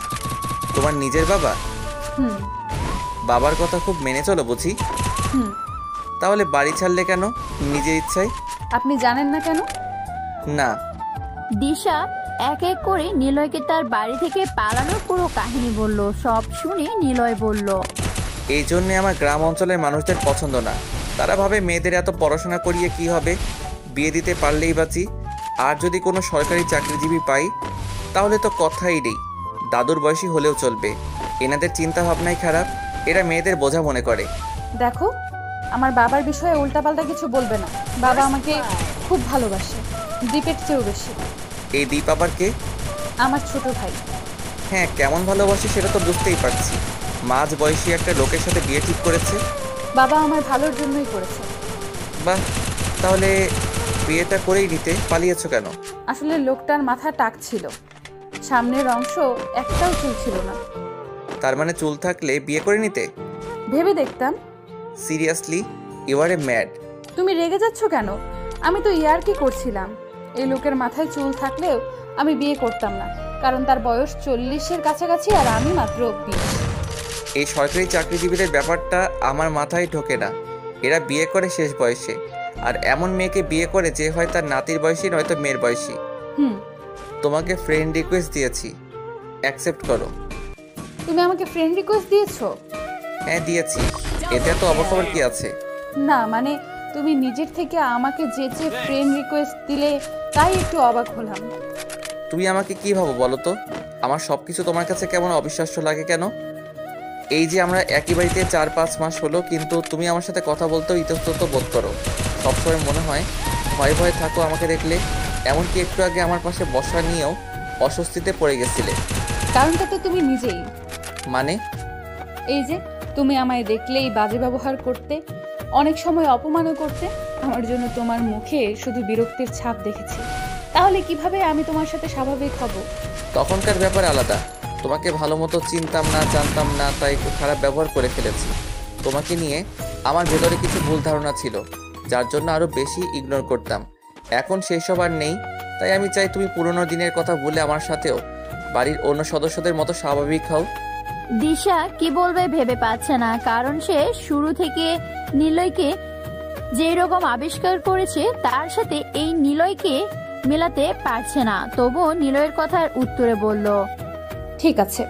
তোমার নিজের বাবা? হুম। বাবার কথা খুব মেনে চলো বুঝি? হুম। তাহলে বাড়ি ছাড়লে কেন নিজের ইচ্ছায়? আপনি জানেন না কেন? না। দিশা এক এক করে নিলয়কে তার বাড়ি থেকে পালানোর পুরো কাহিনী বলল। সব শুনে নিলয় বলল, এই জন্যে আমার গ্রাম অঞ্চলের মানুষদের পছন্দ না। তারা ভাবে মেয়েদের এত পড়াশোনা করিয়ে কি হবে, বিয়ে দিতে পারলেই বাঁচি। আর যদি কোনো সরকারি চাকরিজীবী পাই তাহলে তো কথাই নেই, দাদুর বয়সী হলেও চলবে। এনাদের চিন্তা ভাবনাই খারাপ, এরা মেয়েদের বোঝা মনে করে। দেখো, আমার বাবার বিষয়ে উল্টাপাল্টা কিছু বলবে না। বাবা আমাকে খুব ভালোবাসে, দীপের চেয়েও বেশি। এই দীপ আবার কে? আমার ছোট ভাই। হ্যাঁ, কেমন ভালোবাসি সেটা তো বুঝতেই পারছি। মাঝ বয়সী একটা লোকের সাথে বিয়ে ঠিক করেছে। বাবা আমার ভালোর জন্যই করেছে। বাহ, তাহলে বিয়েটা করেই নিতে পালিয়েছো কেন? আসলে লোকটার মাথা টাক ছিল, সামনের অংশ একটাও চুল ছিল না। তার মানে চুল থাকলে বিয়ে করে নিতে? ভেবে দেখতাম। Seriously, you are a mad. তুমি রেগে যাচ্ছ কেন? আমি তো ইয়ার্কি করছিলাম। এই লোকের মাথায় চুল থাকলেও আমি বিয়ে করতাম না, কারণ তার বয়স 40-এর কাছাকাছি আর আমি মাত্র 20। এই সরকারি চাকরিজীবীদের ব্যাপারটা আমার মাথায় ঢোকে না। এরা বিয়ে করে শেষ বয়সে, আর এমন মেয়েকে বিয়ে করে যে হয় তার নাতির বয়সী নয়তো মেয়ের বয়সী। তোমাকে ফ্রেন্ড রিকোয়েস্ট দিয়েছি, অ্যাকসেপ্ট করো। তুমি আমাকে ফ্রেন্ড রিকোয়েস্ট দিয়েছো? হ্যাঁ দিয়েছি, এতে তো অবাক হবার কি আছে? না মানে তুমি নিজের থেকে আমাকে যেচে ফ্রেন্ড রিকোয়েস্ট দিলে, তাই একটু অবাক হলাম। তুমি আমাকে কি ভাবো বলো তো? আমার সব কিছু তোমার কাছে কেমন অবিশ্বাস্য লাগে কেন? এই যে আমরা একই বাড়িতে 4-5 মাস হলো, কিন্তু তুমি আমার সাথে কথা বলতেও ইতস্তত বোধ করো। সবসময় মনে হয় ভয়ে ভয়ে থাকো আমাকে দেখলে। এমনকি একটু আগে আমার পাশে বসা নিয়েও অস্বস্তিতে পড়ে গেছিলে। কারণটা তো তুমি নিজেই। মানে? এই যে তুমি আমায় দেখলেই বাজে ব্যবহার করতে, অনেক সময় অপমানও করতে। আমার জন্য তোমার মুখে শুধু বিরক্তির ছাপ দেখেছি। তাহলে কিভাবে আমি তোমার সাথে স্বাভাবিক হব? তখনকার ব্যাপার আলাদা। তোমাকে ভালো মতো চিনতাম না, জানতাম না, তাই একটু খারাপ ব্যবহার করে ফেলেছি। তোমাকে নিয়ে আমার ভেতরে কিছু ভুল ধারণা ছিল, যার জন্য আরও বেশি ইগনোর করতাম। এখন সেই সব আর নেই, তাই আমি চাই তুমি পুরনো দিনের কথা ভুলে আমার সাথেও বাড়ির অন্য সদস্যদের মতো স্বাভাবিক হও। দিশা কি বলবে ভেবে পাচ্ছে না, কারণ সে শুরু থেকে নিলয়কে যেই রকম আবিষ্কার করেছে তার সাথে এই নিলয়কে মেলাতে পারছে না। তবুও নিলয়ের কথার উত্তরে বলল, ঠিক আছে।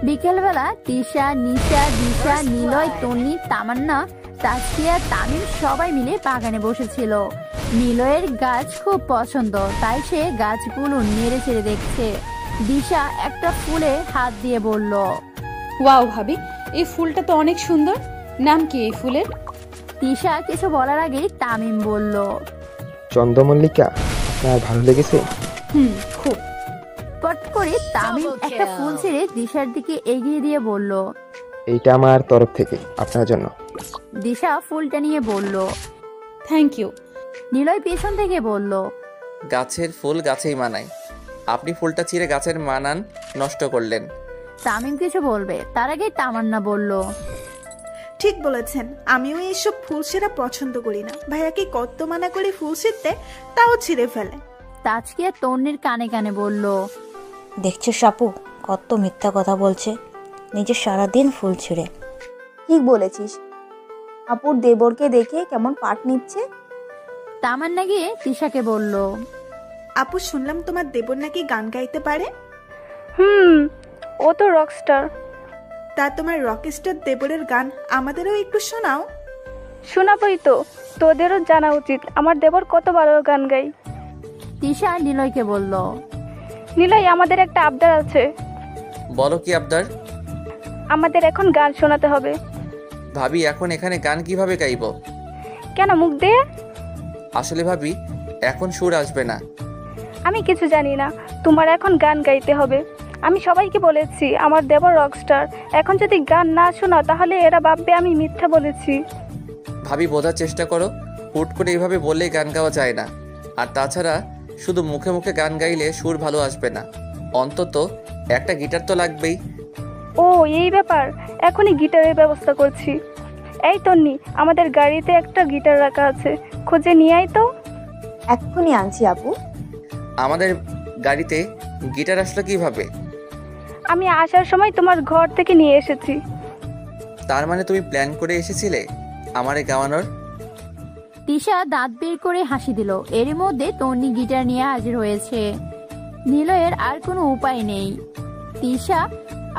বিকেলবেলা তিশা, নিশা, দিশা, নিলয়, তন্নি, তামান্না, তাসফিয়া, তামিম সবাই মিলে বাগানে বসেছিল। নিলয়ের গাছ খুব পছন্দ, তাই সে গাছগুলো নেড়ে চেড়ে দেখছে। দিশা একটা ফুলে হাত দিয়ে বলল, ওয়াও ভাবি, এই ফুলটা তো অনেক সুন্দর। নাম কি এই ফুলের? তিশা কিছু বলার আগেই তামিম বলল, চন্দ্রমল্লিকা। আপনার ভালো লেগেছে? খুব। পট করে তামিম একটা ফুল ছেড়ে দিশার দিকে এগিয়ে দিয়ে বলল, এইটা আমার তরফ থেকে আপনার জন্য। দিশা ফুলটা নিয়ে বলল, থ্যাংক ইউ। নিলয় পেছন থেকে বলল, গাছের ফুল গাছেই মানায়, আপনি ফুলটা ছিঁড়ে গাছের মানান নষ্ট করলেন। তামিম কিছু বলবে তার আগেই তামান্না বলল, ঠিক বলেছেন, আমিও এইসব ফুল ছেঁড়া পছন্দ করি না। ভাইয়াকে কত মানা করে ফুল ছিঁড়তে, তাও ছিঁড়ে ফেলে। তাজকিয়া তন্নির কানে কানে বলল, দেখছো সাপু কত মিথ্যা কথা বলছে, নিজে সারাদিন ফুল ছিঁড়ে। ঠিক বলেছিস, আপুর দেবরকে দেখে কেমন পাট নিচ্ছে। তামান্না গিয়ে তিশাকে বলল, আপু শুনলাম তোমার দেবর নাকি গান গাইতে পারে। ও তো রকস্টার। তা তোমার রকস্টার দেবরের গান আমাদেরও একটু শোনাও। শোনাবই তো, তোদেরও জানা উচিত আমার দেবর কত ভালো গান গায়। তিশা নিলয়কে বলল, নিলয় আমাদের একটা আবদার আছে। বলো কি আবদার? আমাদের এখন গান শোনাতে হবে। ভাবি এখন এখানে গান কিভাবে গাইব? কেন মুখ দিয়ে? আসলে ভাবি এখন সুর আসবে না। আমি কিছু জানি না, তোমার এখন গান গাইতে হবে। আমি সবাইকে বলেছি আমার দেবর রকস্টার, এখন যদি গান না শোনাও তাহলে এরা ভাববে আমি মিথ্যা বলেছি। ভাবি বোঝার চেষ্টা করো, হুট করে এইভাবে বললেই গান গাওয়া যায় না। আর তাছাড়া শুধু মুখে মুখে গান গাইলে সুর ভালো আসবে না, অন্তত একটা গিটার তো লাগবেই। ও এই ব্যাপার, এখনই গিটারের ব্যবস্থা করছি। এই তন্নি, আমাদের গাড়িতে একটা গিটার রাখা আছে, খুঁজে নিয়ে আয় তো। এক্ষুনি আনছি আপু। আমাদের গাড়িতে গিটার আসলো কিভাবে? আমি আসার সময় তোমার ঘর থেকে নিয়ে এসেছি। তার মানে তুমি প্ল্যান করে এসেছিলে আমারে গাওয়ানোর? তিশা দাঁত বের করে হাসি দিল। এর মধ্যে তন্নি গিটার নিয়ে হাজির হয়েছে। নিলয়ের আর কোনো উপায় নেই, তিশা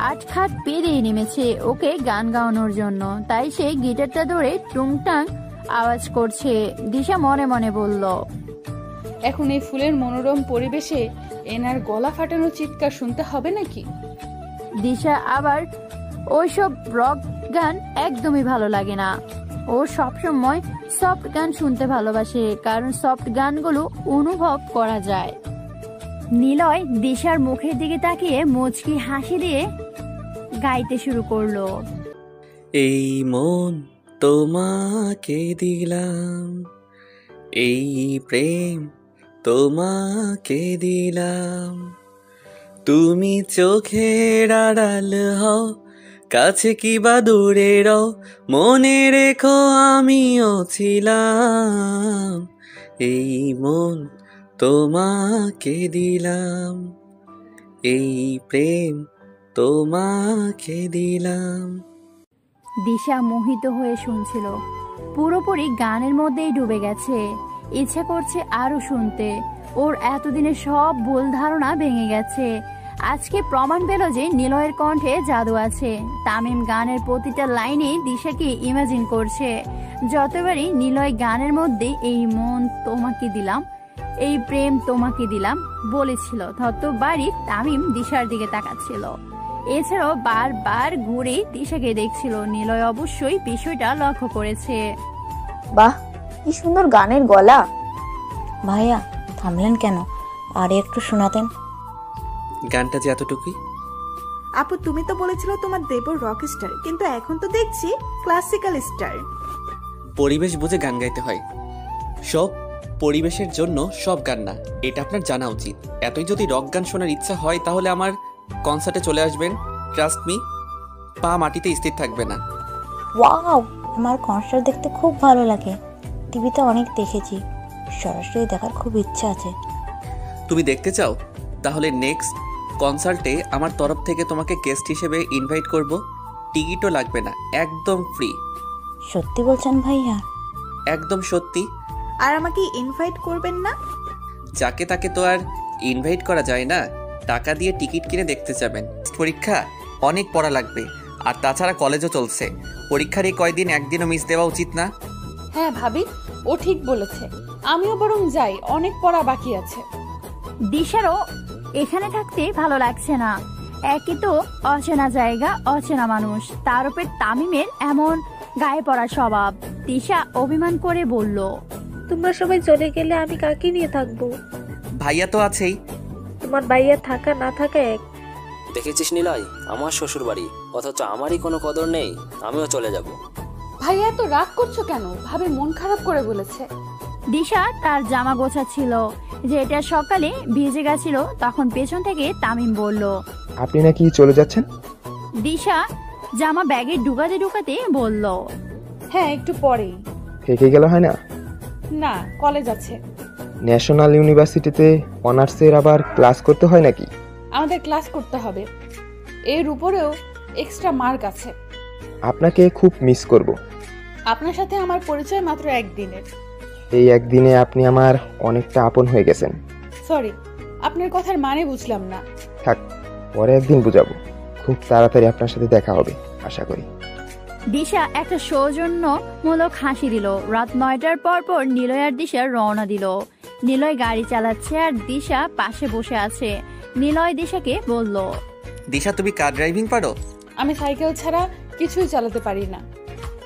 আটখাট পেরিয়ে নেমেছে ওকে গান গাওয়ানোর জন্য, তাই সে গিটারটা ধরে টুংটাং আওয়াজ করছে। দিশা মনে মনে বলল, এখন এই ফুলের মনোরম পরিবেশে এনার গলা ফাটানো চিৎকার শুনতে হবে নাকি? দিশা আবার ওইসব রক গান একদমই ভালো লাগে না। ও সবসময় সফট গান শুনতে ভালোবাসে, কারণ সফট গানগুলো অনুভব করা যায়। নিলয় দিশার মুখের দিকে তাকিয়ে মুচকি হাসি দিয়ে গাইতে শুরু করলো, এই মন তোমাকে দিলাম, এই প্রেম তোমাকে দিলাম, তুমি চোখের আড়াল হও, কাছে কি বা দূরে রও, মনে রেখো আমিও ছিলাম, এই মন তোমাকে দিলাম, এই প্রেম তোমাকে দিলাম। দিশা মোহিত হয়ে শুনছিল, পুরোপুরি গানের মধ্যেই ডুবে গেছে। ইচ্ছে করছে আরো শুনতে। ওর এতদিনের সব ভুল ধারণা ভেঙে গেছে। আজকে প্রমাণ পেল যে নিলয়ের কণ্ঠে জাদু আছে। তামিম গানের প্রতিটা লাইনে দিশাকে ইমাজিন করছে। যতবারই নিলয় গানের মধ্যে এই মন তোমাকে দিলাম, এই প্রেম তোমাকে দিলাম বলেছিল, ততবারই তামিম দিশার দিকে তাকাচ্ছিল। এছাড়াও বারবার ঘুরে দিশাকে দেখছিল। নিলয় অবশ্যই বিষয়টা লক্ষ্য করেছে। বাহ, কি সুন্দর গানের গলা। ভাইয়া থামলেন কেন? আর একটু শোনাতেন। গানটা যে এতটুকুই। আপু তুমি তো বলেছিলে তোমার দেবর রক স্টার, কিন্তু এখন তো দেখছি ক্লাসিক্যাল স্টার। পরিবেশ বুঝে গান গাইতে হয়। সব পরিবেশের জন্য সব গান না, এটা আপনার জানা উচিত। এতই যদি রক গান শোনার ইচ্ছা হয় তাহলে আমার কনসার্টে চলে আসবেন। ট্রাস্ট মি, পা মাটিতে স্থির থাকবে না। ওয়াও, আমার কনসার্ট দেখতে খুব ভালো লাগে। টিভিতে অনেক দেখেছি, সরাসরি দেখার খুব ইচ্ছা আছে। তুমি দেখতে চাও? তাহলে নেক্সট কনসার্টে আমার তরফ থেকে তোমাকে গেস্ট হিসেবে ইনভাইট করব। টিকিটও লাগবে না, একদম ফ্রি। সত্যি বলছেন ভাইয়া? একদম সত্যি। আর আমাকে ইনভাইট করবেন না? যাকে তাকে তো আর ইনভাইট করা যায় না। টাকা দিয়ে টিকিট কিনে দেখতে যাবেন। পরীক্ষা, অনেক পড়া লাগবে। আর তাছাড়া কলেজও চলছে। পরীক্ষার এই কয়দিন একদিনও মিস দেওয়া উচিত না। হ্যাঁ ভাবি, ও ঠিক বলেছে। আমিও বরং যাই, অনেক পড়া বাকি আছে। দিশারও এখানে থাকতে ভালো লাগছে না। একই তো অচেনা জায়গা, অচেনা মানুষ, তার উপর তামিমের এমন গায়ে পড়া স্বভাব। দিশা অভিমান করে বলল, তোমরা সবাই চলে গেলে আমি কাকে নিয়ে থাকবো? ভাইয়া তো আছেই। তোমার ভাইয়া থাকা না থাকা এক। দেখেছিস নিলয়, আমার শ্বশুর বাড়ি, অথচ আমারই কোনো কদর নেই। আমিও চলে যাব। ভাইয়া এত রাগ করছো কেন? ভাবি মন খারাপ করে বলেছে। দিশা তার জামা গোছাচ্ছিল, যে এটা সকালে ভিজে গেছিল। তখন পেছন থেকে তামিম বলল, আপনি নাকি চলে যাচ্ছেন? দিশা জামা ব্যাগে ঢুকাতে ঢুকাতে বলল, হ্যাঁ একটু পরেই। থেকে গেল হয় না? না, কলেজ আছে। ন্যাশনাল ইউনিভার্সিটিতে অনার্সের আবার ক্লাস করতে হয় নাকি? আমাদের ক্লাস করতে হবে, এর উপরেও এক্সট্রা মার্ক আছে। আপনাকে খুব মিস করব। আপনার সাথে আমার পরিচয় মাত্র একদিনের। এই একদিনে আপনি আমার অনেকটা আপন হয়ে গেছেন। সরি, আপনার কথার মানে বুঝলাম না। থাক, পরে একদিন বুঝাবো। খুব তাড়াতাড়ি আপনার সাথে দেখা হবে আশা করি। দিশা একটা সৌজন্যমূলক হাসি দিল। রাত 9টার পর নিলয় আর দিশা রওনা দিল। নিলয় গাড়ি চালাচ্ছে আর দিশা পাশে বসে আছে। নিলয় দিশাকে বলল, দিশা তুমি কার ড্রাইভিং পারো? আমি সাইকেল ছাড়া কিছুই চালাতে পারি না।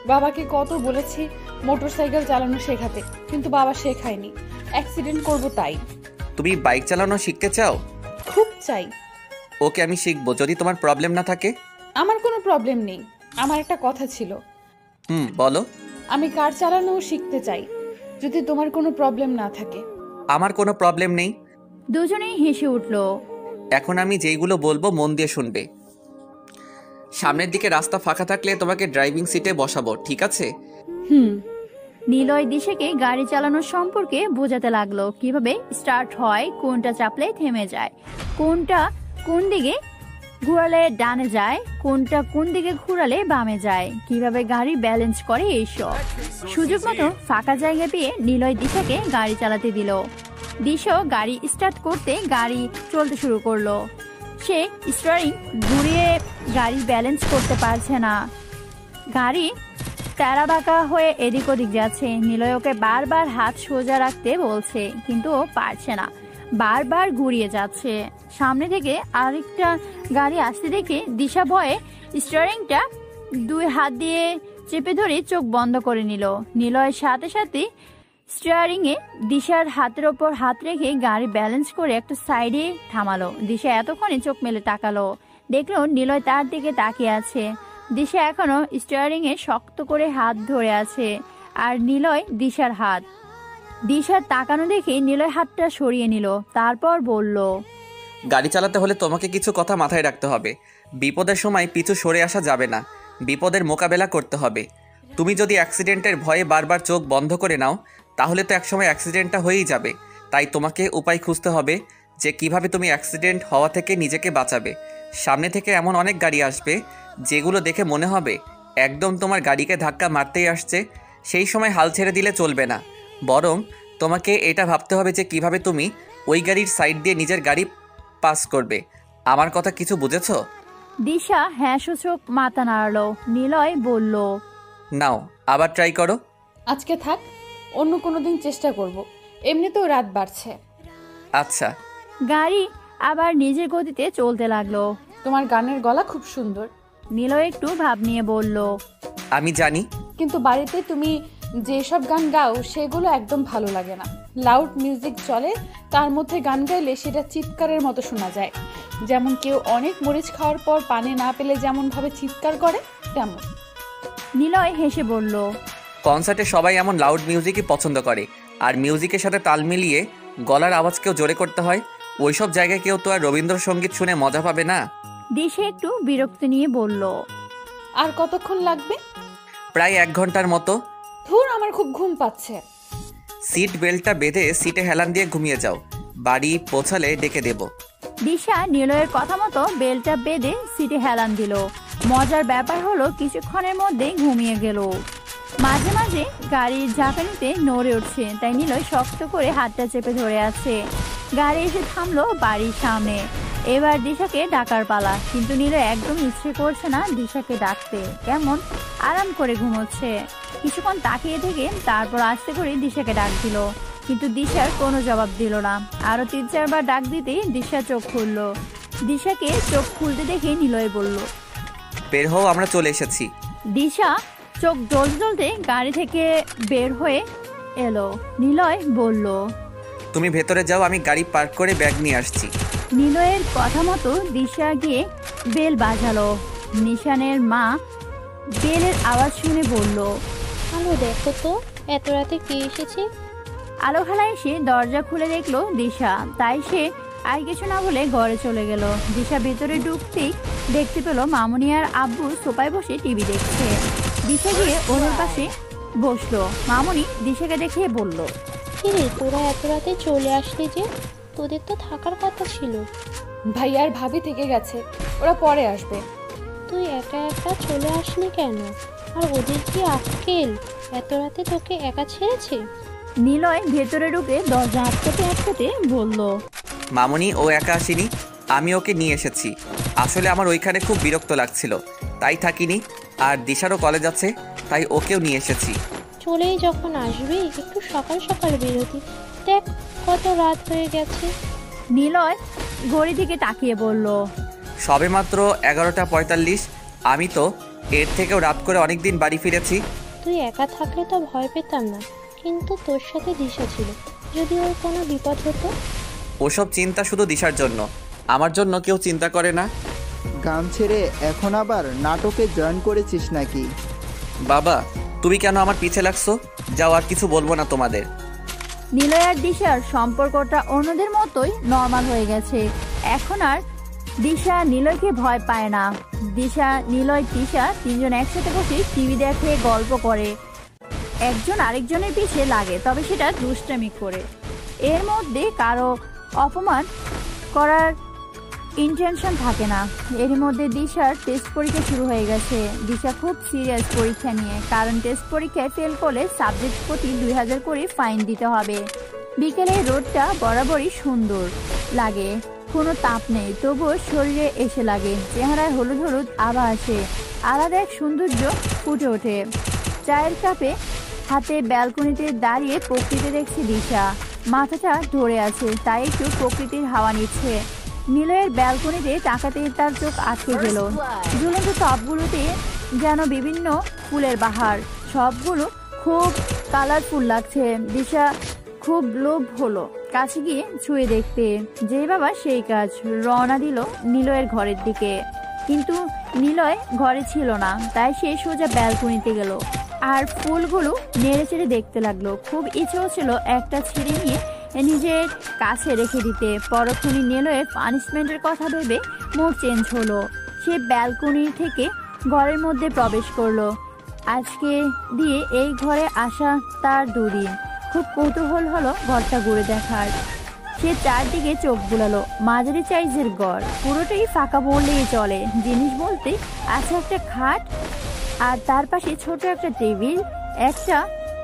বাবাকে কত বলেছি মোটর সাইকেল চালানো শেখাতে, কিন্তু বাবা শেখায়নি। অ্যাক্সিডেন্ট করব তাই। তুমি বাইক চালানো শিখতে চাও? খুব চাই। ওকে, আমি শিখবো যদি তোমার প্রবলেম না থাকে। আমার কোনো প্রবলেম নেই। আমার একটা কথা ছিল। বলো। আমি কার চালানো শিখতে চাই, যদি তোমার কোনো প্রবলেম না থাকে। আমার কোনো প্রবলেম নেই। দুজনেই হেসে উঠল। এখন আমি যেইগুলো বলবো মন দিয়ে শুনবে। সামনের দিকে রাস্তা ফাঁকা থাকলে তোমাকে ড্রাইভিং সিটে বসাবো, ঠিক আছে? নিলয় দিশাকে গাড়ি চালানোর সম্পর্কে বোঝাতে লাগলো, কিভাবে স্টার্ট হয়, কোনটা চাপলে থেমে যায়, কোনটা কোন দিকে ঘোরালে ডানে যায়, কোনটা কোন দিকে ঘোরালে বামে যায়, কিভাবে গাড়ি ব্যালেন্স করে। এইসব সুযোগ মতো ফাঁকা জায়গা পেয়ে নিলয় দিশাকে গাড়ি চালাতে দিল। দিশাও গাড়ি স্টার্ট করতে গাড়ি চলতে শুরু করলো। সে স্টিয়ারিং ঘুরিয়ে গাড়ি ব্যালেন্স করতে পারছে না। গাড়ি তেরা বাঁকা হয়ে এদিক ওদিক যাচ্ছে। নিলয় ওকে বারবার হাত সোজা রাখতে বলছে, কিন্তু ও পারছে না, বারবার ঘুরিয়ে যাচ্ছে। সামনে থেকে আরেকটা গাড়ি আসতে দেখে দিশা ভয়ে স্টিয়ারিংটা 2 হাত দিয়ে চেপে ধরে চোখ বন্ধ করে নিল। নিলয়ের সাথে সাথে স্টিয়ারিং এ দিশার হাতের ওপর হাত রেখে গাড়ি ব্যালেন্স করে একটা সাইডে থামালো। দিশা এতক্ষণে চোখ মেলে তাকালো, দেখলো নিলয় তার দিকে তাকিয়ে আছে। দিশা এখনো স্টিয়ারিং এ শক্ত করে হাত ধরে আছে, আর নিলয় দিশার হাত। দিশার তাকানো দেখে নিলয় হাতটা সরিয়ে নিল, তারপর বলল, গাড়ি চালাতে হলে তোমাকে কিছু কথা মাথায় রাখতে হবে। বিপদের সময় পিছু সরে আসা যাবে না, বিপদের মোকাবেলা করতে হবে। তুমি যদি অ্যাক্সিডেন্টের ভয়ে বারবার চোখ বন্ধ করে নাও, তাহলে তো একসময় অ্যাক্সিডেন্টটা হয়েই যাবে। তাই তোমাকে উপায় খুঁজতে হবে যে কিভাবে তুমি অ্যাক্সিডেন্ট হওয়া থেকে নিজেকে বাঁচাবে। সামনে থেকে এমন অনেক গাড়ি আসবে যেগুলো দেখে মনে হবে একদম তোমার গাড়িকে ধাক্কা মারতেই আসছে। সেই সময় হাল ছেড়ে দিলে চলবে না, বরং তোমাকে এটা ভাবতে হবে যে কিভাবে তুমি ওই গাড়ির সাইড দিয়ে নিজের গাড়ি পাস করবে। আমার কথা কিছু বুঝেছ? দিশা হ্যাঁ সূচক মাথা নাড়ালো। নিলয় বলল, নাও আবার ট্রাই করো। আজকে থাক, অন্য কোনো দিন চেষ্টা করব। এমনিতেও রাত বাড়ছে। আচ্ছা। গাড়ি আবার নিজের গতিতে চলতে লাগলো। তোমার গানের গলা খুব সুন্দর। নিলয় একটু ভাব নিয়ে বলল, আমি জানি, কিন্তু বাড়িতে তুমি যেসব গান গাও সেগুলো একদম ভালো লাগে না। লাউড মিউজিক চলে, তার মধ্যে গান গাইলে সেটা চিৎকারের মতো শোনা যায়। যেমন কেউ অনেক মরিচ খাওয়ার পর পানি না পেলে যেমন ভাবে চিৎকার করে, তেমন। নিলয় হেসে বলল, কনসার্টে সবাই এমন লাউড মিউজিকই পছন্দ করে, আর মিউজিকের সাথে তাল মিলিয়ে গলার আওয়াজকেও জোরে করতে হয়। ওইসব জায়গায় কেউ তো আর রবীন্দ্রসঙ্গীত শুনে মজা পাবে না। দিশা একটু বিরক্তি নিয়ে বলল, আর কতক্ষণ লাগবে? প্রায় 1 ঘন্টার মতো। ধুর, আমার খুব ঘুম পাচ্ছে। সিট বেল্টটা বেঁধে সিটে হেলান দিয়ে ঘুমিয়ে যাও, বাড়ি পৌঁছালে ডেকে দেব। দিশা নিলয়ের কথা মতো বেলটা বেঁধে সিটে হেলান দিল। মজার ব্যাপার হলো কিছুক্ষণের মধ্যে ঘুমিয়ে গেল। মাঝে মাঝে গাড়ির ঝাঁকানিতে নড়ে উঠছে, তাই নিলয় শক্ত করে হাতটা চেপে ধরে আছে। গাড়ি এসে থামলো বাড়ির সামনে। এবার দিশাকে ডাকার পালা, কিন্তু নিলয় একদম ইচ্ছে করছে না দিশাকে ডাকতে, কেমন আরাম করে ঘুমোচ্ছে। কিছুক্ষণ তাকিয়ে থেকে তারপর আস্তে করে দিশাকে ডাক দিল, কিন্তু দিশার কোনো জবাব দিল না। আরো 3-4 বার ডাক দিতেই দিশা চোখ খুলল। দিশাকে চোখ খুলতে দেখে নিলয় বলল, বের হও, আমরা চলে এসেছি। দিশা চোখ জ্বলতে জ্বলতে গাড়ি থেকে বের হয়ে এলো। নিলয় বলল, তুমি ভেতরে যাও, আমি গাড়ি পার্ক করে ব্যাগ নিয়ে আসছি। নিলয়ের কথা মতো দিশা গিয়ে বেল বাজালো। নিশানের মা বেলের আওয়াজ শুনে বলল, আলো দেখো তো, এত রাতে কে এসেছে। আলো খালা এসে দরজা খুলে দেখলো দিশা, তাই সে আর কিছু না বলে ঘরে চলে গেল। দিশা ভেতরে ঢুকতেই দেখতে পেল মামুনি আর আব্বু সোফায় বসে টিভি দেখছে। দিশা গিয়ে ওদের পাশে বসলো। মামুনি দিশাকে দেখে বলল, কিরে তোরা এত রাতে চলে আসলি যে, তোদের তো থাকার কথা ছিল। ভাই আর ভাবি থেকে গেছে, ওরা পরে আসবে। তুই একা একা চলে আসলি কেন? আর ওদের কি আক্কেল, এত রাতে তোকে একা ছেড়েছে? নিলয় ভেতরে ঢুকে দরজা আটকাতে আটকাতে বলল, মামুনি ও একা আসেনি, আমি ওকে নিয়ে এসেছি। আসলে আমার ওইখানে খুব বিরক্ত লাগছিল, তাই থাকিনি। আর দিশারও কলেজ আছে, তাই ওকেও নিয়ে এসেছি। চলেই যখন আসবি একটু সকাল সকাল বেরোতি, দেখ কত রাত হয়ে গেছে। নিলয় ঘড়ি দিকে তাকিয়ে বলল, সবে মাত্র 11:45। আমি তো এর থেকেও রাত করে অনেকদিন বাড়ি ফিরেছি। তুই একা থাকলে তো ভয় পেতাম না, কিন্তু তোর সাথে দিশা ছিল, যদি ওর কোনো বিপদ হতো। ওসব চিন্তা শুধু দিশার জন্য, আমার জন্য কেউ চিন্তা করে না। গান ছেড়ে এখন আবার নাটকে জয়েন করেছিস নাকি? বাবা, তুমি কেন আমার পিছে লাগছো? যাও, আর কিছু বলবো না তোমাদের। নিলয় আর দিশার সম্পর্কটা অন্যদের মতোই নর্মাল হয়ে গেছে। এখন আর দিশা নিলয়কে ভয় পায় না। দিশা, নিলয়, তিশা তিনজন একসাথে বসে টিভি দেখে, গল্প করে, একজন আরেকজনের পিছে লাগে, তবে সেটা দুষ্টামি করে। এর মধ্যে কারো অপমান করার ইন্টেনশন থাকে না। এর মধ্যে দিশার টেস্ট পরীক্ষা শুরু হয়ে গেছে। দিশা খুব সিরিয়াস পরীক্ষা নিয়ে, কারণ টেস্ট পরীক্ষায় ফেল করলে সাবজেক্ট প্রতি 2000 করে ফাইন দিতে হবে। বিকেলে রোদটা বরাবরই সুন্দর লাগে, কোনো তাপ নেই, তবুও শরীরে এসে লাগে। চেহারায় হলুদ হলুদ আভা আসে, আলাদা এক সৌন্দর্য ফুটে ওঠে। চায়ের কাপে হাতে ব্যালকনিতে দাঁড়িয়ে প্রকৃতি দেখছে দিশা। মাথাটা ধরে আছে, তাই একটু প্রকৃতির হাওয়া নিচ্ছে। নিলয়ের ব্যালকনিতে তাকাতে তার চোখ আটকে গেল। ঝুলন্ত টবগুলোতে যেন বিভিন্ন ফুলের বাহার, সবগুলো খুব কালারফুল লাগছে। দিশা খুব লোভ হলো কাছে গিয়ে ছুঁয়ে দেখতে। যে বাবা সেই কাজ, রওনা দিল নিলয়ের ঘরের দিকে। কিন্তু নিলয় ঘরে ছিল না, তাই সে সোজা ব্যালকনিতে গেল আর ফুলগুলো নেড়ে চেড়ে দেখতে লাগলো। খুব ইচ্ছে হচ্ছিল একটা ছিঁড়ে নিয়ে নিজের কাছে রেখে দিতে। পরক্ষণে নিলয়ের পানিশমেন্টের কথা ভেবে মুড চেঞ্জ হলো। সে ব্যালকনি থেকে ঘরের মধ্যে প্রবেশ করলো। আজকে দিয়ে এই ঘরে আসা তার 2 দিন। খুব কৌতূহল হলো ঘরটা ঘুরে দেখার। সে চারদিকে চোখ বুলালো। মাঝারি সাইজের ঘর, পুরোটাই ফাঁকা বললেই চলে। জিনিস বলতে আছে একটা খাট, আর তার পাশে ছোট একটা টেবিল, একটা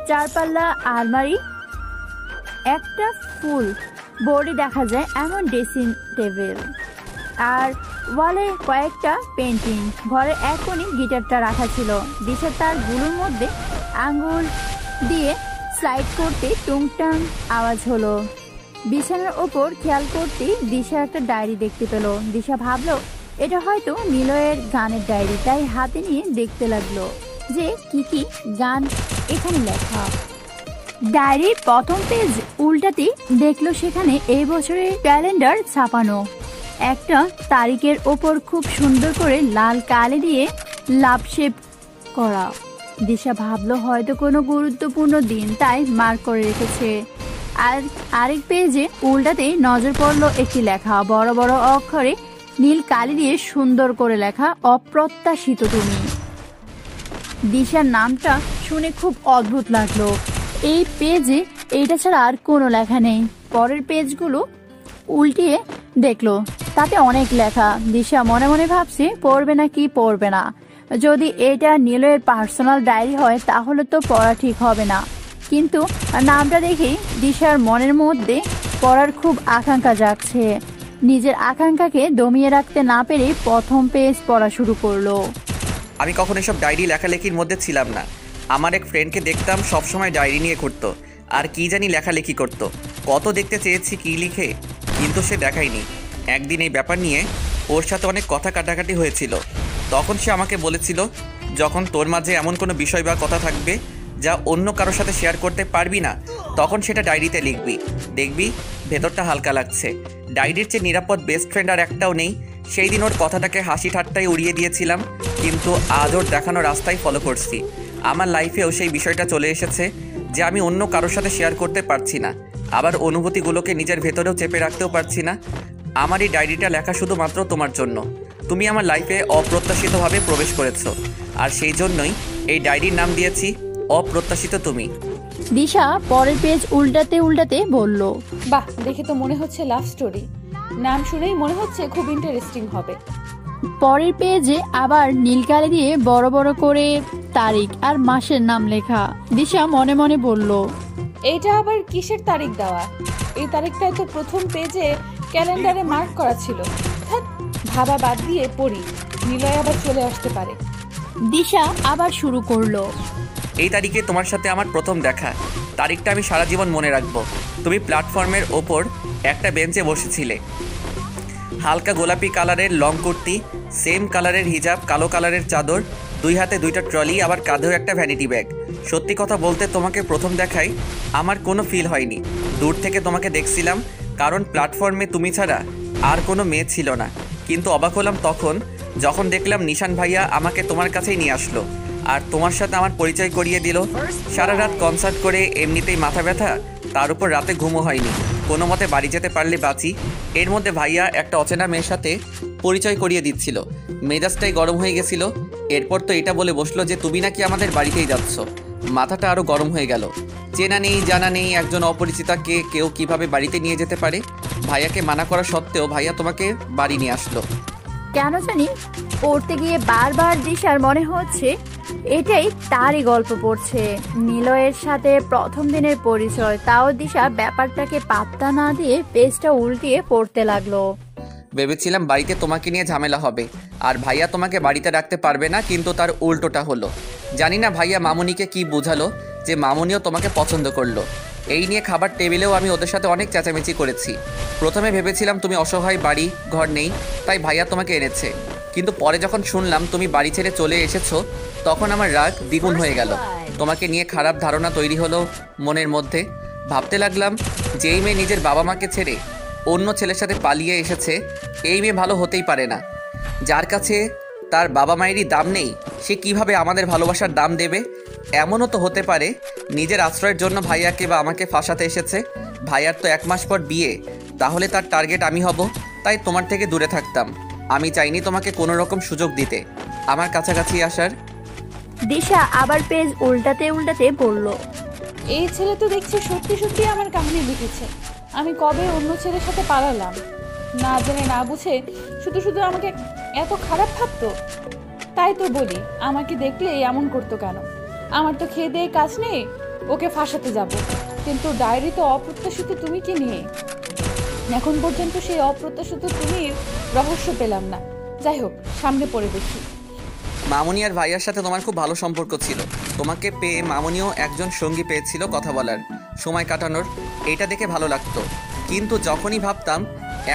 4 পাল্লা আলমারি, একটা ফুল বোর্ডে দেখা যায় এমন ড্রেসিং টেবিল, আর ওয়ালে কয়েকটা পেন্টিং। ঘরে এক কোণে গিটারটা রাখা ছিল। দিশা তার গুলোর মধ্যে আঙ্গুল দিয়ে স্লাইড করতে টুংটাং আওয়াজ হলো। বিছানার ওপর খেয়াল করতে দিশা একটা ডায়েরি দেখতে পেল। দিশা ভাবলো এটা হয়তো নিলয়ের গানের ডায়েরি, তাই হাতে নিয়ে দেখতে লাগলো যে কি কি গান এখানে লেখা। ডায়েরির প্রথম পেজ উল্টাতে দেখলো সেখানে এই বছরের ক্যালেন্ডার ছাপানো। একটা তারিখের ওপর খুব সুন্দর করে লাল কালি দিয়ে লাভ শেপ করা। দিশা ভাবলো হয়তো কোনো গুরুত্বপূর্ণ দিন, তাই মার্ক করে রেখেছে। আর আরেক পেজে উল্টাতে নজর পড়লো একটি লেখা, বড় বড় অক্ষরে নীল কালি দিয়ে সুন্দর করে লেখা, অপ্রত্যাশিত তুমি। দিশার নামটা শুনে খুব অদ্ভুত লাগলো। এই পেজে এইটা ছাড়া আর কোনো লেখা নেই। পরের পেজগুলো উল্টিয়ে দেখলো তাতে অনেক লেখা। দিশা মনে মনে ভাবছে পড়বে না কি পড়বে না। যদি এটা নীলয়ের পার্সোনাল ডায়েরি হয় তাহলে তো পড়া ঠিক হবে না। কিন্তু নামটা দেখেই দিশার মনের মধ্যে পড়ার খুব আকাঙ্ক্ষা জাগছে। নিজের আকাঙ্ক্ষাকে দমিয়ে রাখতে না পেরে প্রথম পেজ পড়া শুরু করলো। আমি কখনো এসব ডায়েরি লেখালেখির মধ্যে ছিলাম না। আমার এক ফ্রেন্ডকে দেখতাম সবসময় ডায়েরি নিয়ে ঘুরতো, আর কি জানি লেখালেখি করতো। কত দেখতে চেয়েছি কি লিখে, কিন্তু সে দেখায়নি। একদিন এই ব্যাপার নিয়ে ওর সাথে অনেক কথা কাটাকাটি হয়েছিল। তখন সে আমাকে বলেছিল, যখন তোর মাঝে এমন কোনো বিষয় বা কথা থাকবে যা অন্য কারোর সাথে শেয়ার করতে পারবি না, তখন সেটা ডায়েরিতে লিখবি, দেখবি ভেতরটা হালকা লাগছে। ডায়েরির চেয়ে নিরাপদ বেস্ট ফ্রেন্ড আর একটাও নেই। সেই দিন ওর কথাটাকে হাসি ঠাট্টায় উড়িয়ে দিয়েছিলাম, কিন্তু আজ ওর দেখানো রাস্তায় ফলো করছি। আমার লাইফেও সেই বিষয়টা চলে এসেছে যে আমি অন্য কারোর সাথে শেয়ার করতে পারছি না, আবার অনুভূতিগুলোকে নিজের ভেতরেও চেপে রাখতেও পারছি না। আমার এই ডায়েরিটা লেখা শুধুমাত্র তোমার জন্য। তুমি আমার লাইফে অপ্রত্যাশিতভাবে প্রবেশ করেছো, আর সেই জন্যই এই ডায়েরির নাম দিয়েছি অপ্রত্যাশিত তুমি। দিশা পরের পেজ উল্টাতে উল্টাতে বলল, বাহ, দেখে তো মনে হচ্ছে লাভ স্টোরি। নাম শুনেই মনে হচ্ছে খুব ইন্টারেস্টিং হবে। পরের পেজে আবার নীল কালি দিয়ে বড় বড় করে তারিখ আর মাসের নাম লেখা। দিশা মনে মনে বলল, এইটা আবার কিসের তারিখ দেওয়া? এই তারিখটাই তো প্রথম পেজে ক্যালেন্ডারে মার্ক করা ছিল। ভাবা বাদ দিয়ে পড়ি, নিলয় আবার চলে আসতে পারে। দিশা আবার শুরু করলো, এই তারিখে তোমার সাথে আমার প্রথম দেখা। তারিখটা আমি সারা জীবন মনে রাখবো। তুমি প্ল্যাটফর্মের ওপর একটা বেঞ্চে বসেছিলে, হালকা গোলাপি কালারের লং কুর্তি, সেম কালারের হিজাব, কালো কালারের চাদর, দুই হাতে দুইটা ট্রলি, আবার কাঁধেও একটা ভ্যানিটি ব্যাগ। সত্যি কথা বলতে তোমাকে প্রথম দেখায় আমার কোনো ফিল হয়নি। দূর থেকে তোমাকে দেখছিলাম, কারণ প্ল্যাটফর্মে তুমি ছাড়া আর কোনো মেয়ে ছিল না। কিন্তু অবাক হলাম তখন যখন দেখলাম নিশান ভাইয়া আমাকে তোমার কাছেই নিয়ে আসলো আর তোমার সাথে আমার পরিচয় করিয়ে দিল। সারা রাত কনসার্ট করে এমনিতেই মাথা ব্যথা, তার উপর রাতে ঘুমও হয়নি। কোনো মতে বাড়ি যেতে পারলে বাঁচি। এর মধ্যে ভাইয়া একটা অচেনা মেয়ের সাথে পরিচয় করিয়ে দিচ্ছিল। মেজাজটাই গরম হয়ে গেছিল। এরপর তো এটা বলে বসলো যে তুমি নাকি আমাদের বাড়িতেই যাচ্ছ। মাথাটা আরও গরম হয়ে গেল। চেনা নেই জানা নেই একজন অপরিচিতাকে কেউ কিভাবে বাড়িতে নিয়ে যেতে পারে। ভাইয়াকে মানা করা সত্ত্বেও ভাইয়া তোমাকে বাড়ি নিয়ে আসলো। কেন জানি পড়তে গিয়ে বারবার দিশার মনে হচ্ছে এটাই তারই গল্প পড়ছে। নিলয়ের সাথে প্রথম দিনের পরিচয়, তাও দিশা ব্যাপারটাকে পাত্তা না দিয়ে পেজটা উল্টিয়ে পড়তে লাগলো। ভেবেছিলাম বাড়িতে তোমাকে নিয়ে ঝামেলা হবে আর ভাইয়া তোমাকে বাড়িতে রাখতে পারবে না, কিন্তু তার উল্টোটা হলো। জানি না ভাইয়া মামুনিকে কি বোঝালো যে মামুনিও তোমাকে পছন্দ করলো। এই নিয়ে খাবার টেবিলেও আমি ওদের সাথে অনেক চেঁচামেচি করেছি। প্রথমে ভেবেছিলাম তুমি অসহায়, বাড়ি ঘর নেই, তাই ভাইয়া তোমাকে এনেছে। কিন্তু পরে যখন শুনলাম তুমি বাড়ি ছেড়ে চলে এসেছো, তখন আমার রাগ দ্বিগুণ হয়ে গেল। তোমাকে নিয়ে খারাপ ধারণা তৈরি হলো মনের মধ্যে। ভাবতে লাগলাম যে এই মেয়ে নিজের বাবা মাকে ছেড়ে অন্য ছেলের সাথে পালিয়ে এসেছে, এই মেয়ে ভালো হতেই পারে না। যার কাছে তার বাবা মায়েরই দাম নেই, সে কিভাবে আমাদের ভালোবাসার দাম দেবে? এমনও তো হতে পারে নিজের আশ্রয়ের জন্য ভাইয়াকে বা আমাকে ফাঁসাতে এসেছে। ভাইয়ার তো 1 মাস পর বিয়ে, তাহলে তার টার্গেট আমি হব। তাই তোমার থেকে দূরে থাকতাম। আমি চাইনি তোমাকে কোনো রকম সুযোগ দিতে আমার কাছাকাছি আসার। দিশা আবার পেজ উল্টাতে উল্টাতে বলল, এই ছেলে তো দেখছি সত্যি সত্যি আমার কাহিনী লিখেছে। আমি কবে অন্য ছেলের সাথে পালালাম, না জেনে না বুঝে শুধু শুধু আমাকে এত খারাপ ভাবতো। তাই তো বলি, আমাকে দেখলে এমন করতো কেন? আমার তো খেয়ে দিয়ে কাজ নেই, ওকে ফাঁসাতে যাব। কিন্তু ডায়েরি তো অপ্রত্যাশিত তুমি কি নিয়ে। এখন পর্যন্ত সেই অপ্রত্যাশিত তুমি রহস্য পেলাম না। যাই হোক, সামনে পড়ে দেখি। মামুনি আর ভাইয়ার সাথে তোমার খুব ভালো সম্পর্ক ছিল। তোমাকে পেয়ে মামুনিও একজন সঙ্গী পেয়েছিল কথা বলার, সময় কাটানোর। এটা দেখে ভালো লাগতো। কিন্তু যখনই ভাবতাম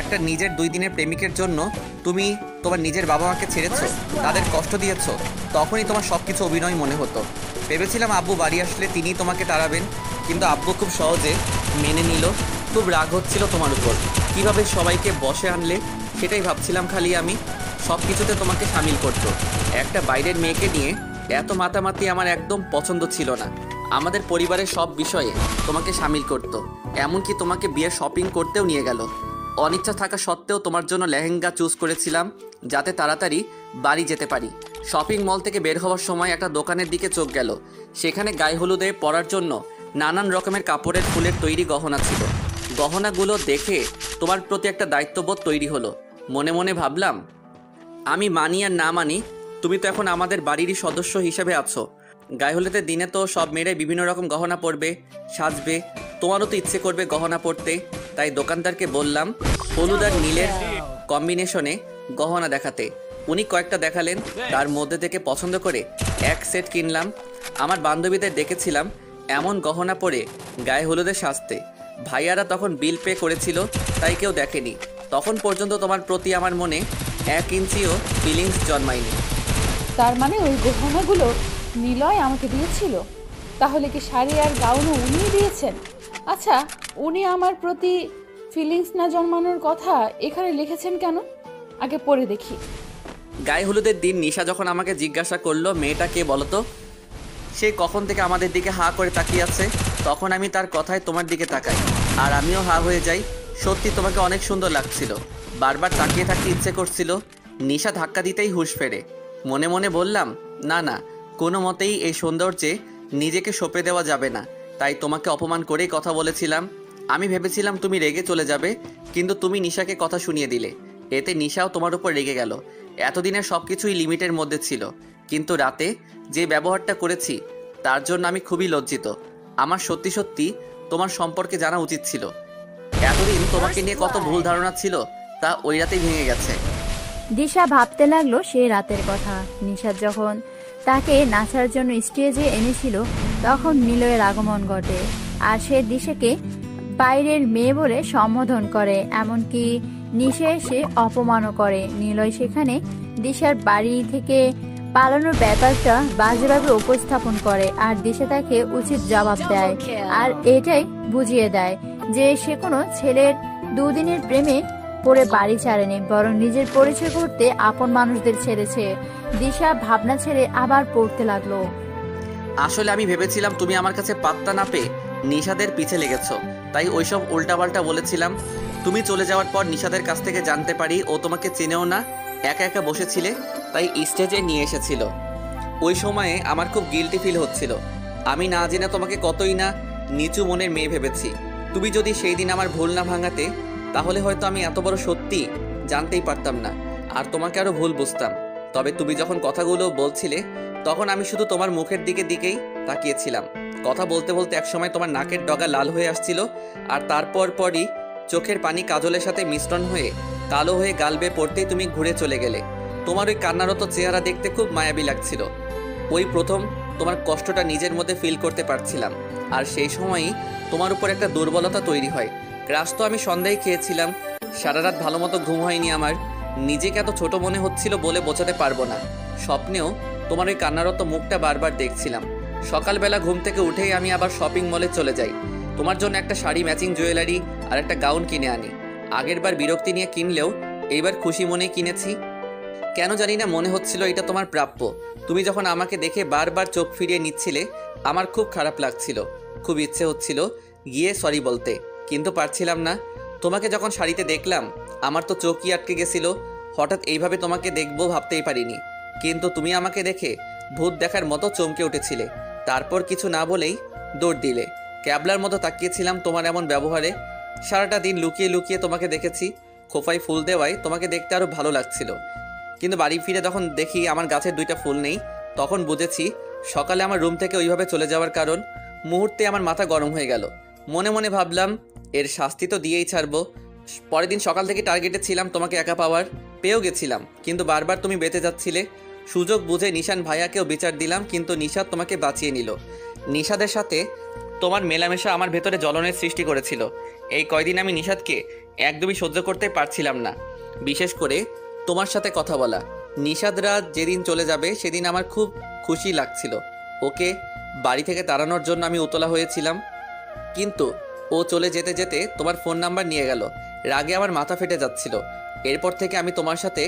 একটা নিজের 2 দিনের প্রেমিকের জন্য তুমি তোমার নিজের বাবা মাকে ছেড়েছো, তাদের কষ্ট দিয়েছো, তখনই তোমার সব কিছু অভিনয় মনে হতো। ভেবেছিলাম আব্বু বাড়ি আসলে তিনিই তোমাকে তাড়াবেন, কিন্তু আব্বু খুব সহজে মেনে নিল। খুব রাগ হচ্ছিল তোমার উপর, কীভাবে সবাইকে বসে আনলে সেটাই ভাবছিলাম খালি আমি। সব কিছুতে তোমাকে সামিল করতো। একটা বাইরের মেয়েকে নিয়ে এত মাতামাতি আমার একদম পছন্দ ছিল না। আমাদের পরিবারের সব বিষয়ে তোমাকে সামিল করত, এমনকি তোমাকে বিয়ে শপিং করতেও নিয়ে গেল। অনিচ্ছা থাকা সত্ত্বেও তোমার জন্য লেহেঙ্গা চুজ করেছিলাম যাতে তাড়াতাড়ি বাড়ি যেতে পারি। শপিং মল থেকে বের হওয়ার সময় একটা দোকানের দিকে চোখ গেল। সেখানে গায়ে হলুদে পরার জন্য নানান রকমের কাপড়ের ফুলের তৈরি গহনা ছিল। গহনাগুলো দেখে তোমার প্রতি একটা দায়িত্ববোধ তৈরি হলো। মনে মনে ভাবলাম, আমি মানি আর না মানি, তুমি তো এখন আমাদের বাড়িরই সদস্য হিসেবে আছো। গায়ে হলুদের দিনে তো সব মেয়েরাই বিভিন্ন রকম গহনা পরবে, সাজবে। তোমারও তো ইচ্ছে করবে গহনা পরতে। তাই দোকানদারকে বললাম হলুদ আর নীলের কম্বিনেশনে গহনা দেখাতে। উনি কয়েকটা দেখালেন, তার মধ্যে থেকে পছন্দ করে এক সেট কিনলাম। আমার বান্ধবীদের ডেকেছিলাম এমন গহনা পরে গায়ে হলুদের সাজতে। ভাইয়ারা তখন বিল পে করেছিল, তাই কেউ দেখেনি। তখন পর্যন্ত তোমার প্রতি আমার মনে 1 ইঞ্চিও ফিলিংস জন্মায়নি। তার মানে ওই গহনাগুলো নিলয় আমাকে দিয়েছিল? তাহলে কি শাড়ি আর গাউনও উনিই দিয়েছেন? আচ্ছা, উনি আমার প্রতি ফিলিংস না জন্মানোর কথা এখানে লিখেছেন কেন? আগে পড়ে দেখি। গায়ে হলুদের দিন নিশা যখন আমাকে জিজ্ঞাসা করলো মেয়েটা কে বলতো, সে কখন থেকে আমাদের দিকে হা করে তাকিয়ে আছে, তখন আমি তার কথায় তোমার দিকে তাকাই আর আমিও হা হয়ে যাই। সত্যি তোমাকে অনেক সুন্দর লাগছিল, বারবার তাকিয়ে থাকতে ইচ্ছে করছিল। নিশা ধাক্কা দিতেই হুঁশ ফেরে। মনে মনে বললাম, না না, কোনো মতেই এই সৌন্দর্যে নিজেকে সঁপে দেওয়া যাবে না। তাই তোমাকে অপমান করেই কথা বলেছিলাম। আমি ভেবেছিলাম তুমি রেগে চলে যাবে, কিন্তু তুমি নিশাকে কথা শুনিয়ে দিলে। এতে নিশাও তোমার উপর রেগে গেল। এতদিনের সব কিছুই লিমিটের মধ্যে ছিল, কিন্তু রাতে যে ব্যবহারটা করেছি তার জন্য আমি খুবই লজ্জিত। আমার সত্যি সত্যি তোমার সম্পর্কে জানা উচিত ছিল। এতদিন তোমাকে নিয়ে কত ভুল ধারণা ছিল, তা ওই রাতেই ভেঙে গেছে। দিশা ভাবতে লাগলো সেই রাতের কথা। নিশা যখন তাকে নাচার জন্য স্টেজে এনেছিল, তখন নিলয়ের আগমন ঘটে আর সে দিশাকে বাইরের মেয়ে বলে সম্বোধন করে, এমনকি নিশা এসে অপমানও করে। নিলয় সেখানে দিশার বাড়ি থেকে পালানোর ব্যাপারটা বাজেভাবে উপস্থাপন করে আর দিশা তাকে উচিত জবাব দেয় আর এটাই বুঝিয়ে দেয় যে সে কোনো ছেলের দুদিনের প্রেমে পড়ে বাড়ি ছাড়েনি, বরং নিজের পরিচয় করতে আপন মানুষদের ছেড়েছে। দিশা ভাবনা ছেড়ে আবার পড়তে লাগলো। আসলে আমি ভেবেছিলাম তুমি আমার কাছে পাত্তা না পেয়ে নিশাদের পিছে লেগেছো, তাই ওইসব উল্টাপাল্টা বলেছিলাম। তুমি চলে যাওয়ার পর নিশাদের কাছ থেকে জানতে পারি ও তোমাকে চেনেও না, একা একা বসেছিলে, তাই স্টেজে নিয়ে এসেছিল। ওই সময়ে আমার খুব গিল্টি ফিল হচ্ছিল। আমি না জেনে তোমাকে কতই না নিচু মনের মেয়ে ভেবেছি। তুমি যদি সেই দিন আমার ভুল না ভাঙাতে, তাহলে হয়তো আমি এত বড় সত্যি জানতেই পারতাম না আর তোমাকে আরো ভুল বুঝতাম। তবে তুমি যখন কথাগুলো বলছিলে, তখন আমি শুধু তোমার মুখের দিকেই তাকিয়েছিলাম। কথা বলতে বলতে একসময় তোমার নাকের ডগা লাল হয়ে আসছিল আর তারপরই চোখের পানি কাজলের সাথে মিশ্রণ হয়ে কালো হয়ে গাল বেয়ে পড়তেই তুমি ঘুরে চলে গেলে। তোমার ওই কান্নারত চেহারা দেখতে খুব মায়াবী লাগছিল। ওই প্রথম তোমার কষ্টটা নিজের মধ্যে ফিল করতে পারছিলাম আর সেই সময়ই তোমার উপর একটা দুর্বলতা তৈরি হয়। ক্রাশ তো আমি সন্ধ্যায় খেয়েছিলাম, সারা রাত ভালো মতো ঘুম হয়নি আমার। নিজেকে এত ছোট মনে হচ্ছিল বলে বোঝাতে পারবো না। স্বপ্নেও তোমার ওই কান্নারত মুখটা বারবার দেখছিলাম। সকালবেলা ঘুম থেকে উঠেই আমি আবার শপিং মলে চলে যাই। তোমার জন্য একটা শাড়ি, ম্যাচিং জুয়েলারি আর একটা গাউন কিনে আনি। আগের বার বিরক্তি নিয়ে কিনলেও এইবার খুশি মনে কিনেছি। কেন জানি না মনে হচ্ছিল এটা তোমার প্রাপ্য। তুমি যখন আমাকে দেখে বারবার চোখ ফিরিয়ে নিচ্ছিলে, আমার খুব খারাপ লাগছিল। খুব ইচ্ছে হচ্ছিল গিয়ে সরি বলতে, কিন্তু পারছিলাম না। তোমাকে যখন শাড়িতে দেখলাম, আমার তো চোখই আটকে গেছিল। হঠাৎ এইভাবে তোমাকে দেখবো ভাবতেই পারিনি, কিন্তু তুমি আমাকে দেখে ভূত দেখার মতো চমকে উঠেছিলে। তারপর কিছু না বলেই দৌড় দিলে। ক্যাবলার মতো তাকিয়েছিলাম তোমার এমন ব্যবহারে। সারাটা দিন লুকিয়ে লুকিয়ে তোমাকে দেখেছি। খোপায় ফুল দেওয়ায় তোমাকে দেখতে আরও ভালো লাগছিল, কিন্তু বাড়ি ফিরে যখন দেখি আমার গাছের 2টা ফুল নেই, তখন বুঝেছি সকালে আমার রুম থেকে ওইভাবে চলে যাওয়ার কারণ। মুহূর্তে আমার মাথা গরম হয়ে গেল। মনে মনে ভাবলাম এর শাস্তি তো দিয়েই ছাড়বো। পরের দিন সকাল থেকে টার্গেটে ছিলাম তোমাকে একা পাওয়ার, পেয়েও গেছিলাম, কিন্তু বারবার তুমি বেঁচে যাচ্ছিলে। সুযোগ বুঝে নিশান ভাইয়াকেও বিচার দিলাম, কিন্তু নিশাদ তোমাকে বাঁচিয়ে নিল। নিশাদের সাথে তোমার মেলামেশা আমার ভেতরে জ্বলনের সৃষ্টি করেছিল। এই কয়দিন আমি নিশাদকে একদমই সহ্য করতে পারছিলাম না, বিশেষ করে তোমার সাথে কথা বলা। নিশাদরা যেদিন চলে যাবে সেদিন আমার খুব খুশি লাগছিল। ওকে বাড়ি থেকে তাড়ানোর জন্য আমি উতলা হয়েছিলাম, কিন্তু ও চলে যেতে যেতে তোমার ফোন নাম্বার নিয়ে গেল। রাগে আমার মাথা ফেটে যাচ্ছিল। এরপর থেকে আমি তোমার সাথে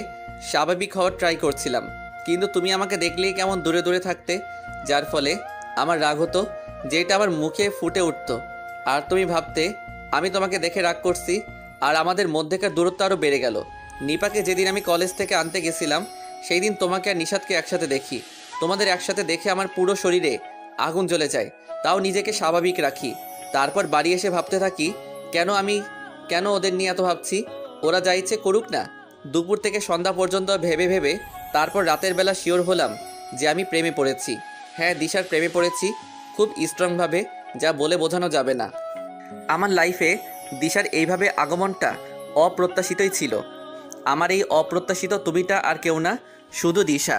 স্বাভাবিক হওয়ার ট্রাই করছিলাম, কিন্তু তুমি আমাকে দেখলেই কেমন দূরে দূরে থাকতে, যার ফলে আমার রাগ হতো, যেটা আমার মুখে ফুটে উঠতো। আর তুমি ভাবতে আমি তোমাকে দেখে রাগ করছি, আর আমাদের মধ্যেকার দূরত্ব আরও বেড়ে গেল। নিপাকে যেদিন আমি কলেজ থেকে আনতে গেছিলাম, সেই দিন তোমাকে আর নিশাদকে একসাথে দেখি। তোমাদের একসাথে দেখে আমার পুরো শরীরে আগুন জ্বলে যায়, তাও নিজেকে স্বাভাবিক রাখি। তারপর বাড়ি এসে ভাবতে থাকি কেন ওদের নিয়ে এত ভাবছি? ওরা যা ইচ্ছে করুক না। দুপুর থেকে সন্ধ্যা পর্যন্ত ভেবে ভেবে তারপর রাতের বেলা শিওর হলাম যে আমি প্রেমে পড়েছি। হ্যাঁ, দিশার প্রেমে পড়েছি, খুব স্ট্রংভাবে, যা বলে বোঝানো যাবে না। আমার লাইফে দিশার এইভাবে আগমনটা অপ্রত্যাশিতই ছিল। আমার এই অপ্রত্যাশিত তুমিটা আর কেউ না, শুধু দিশা।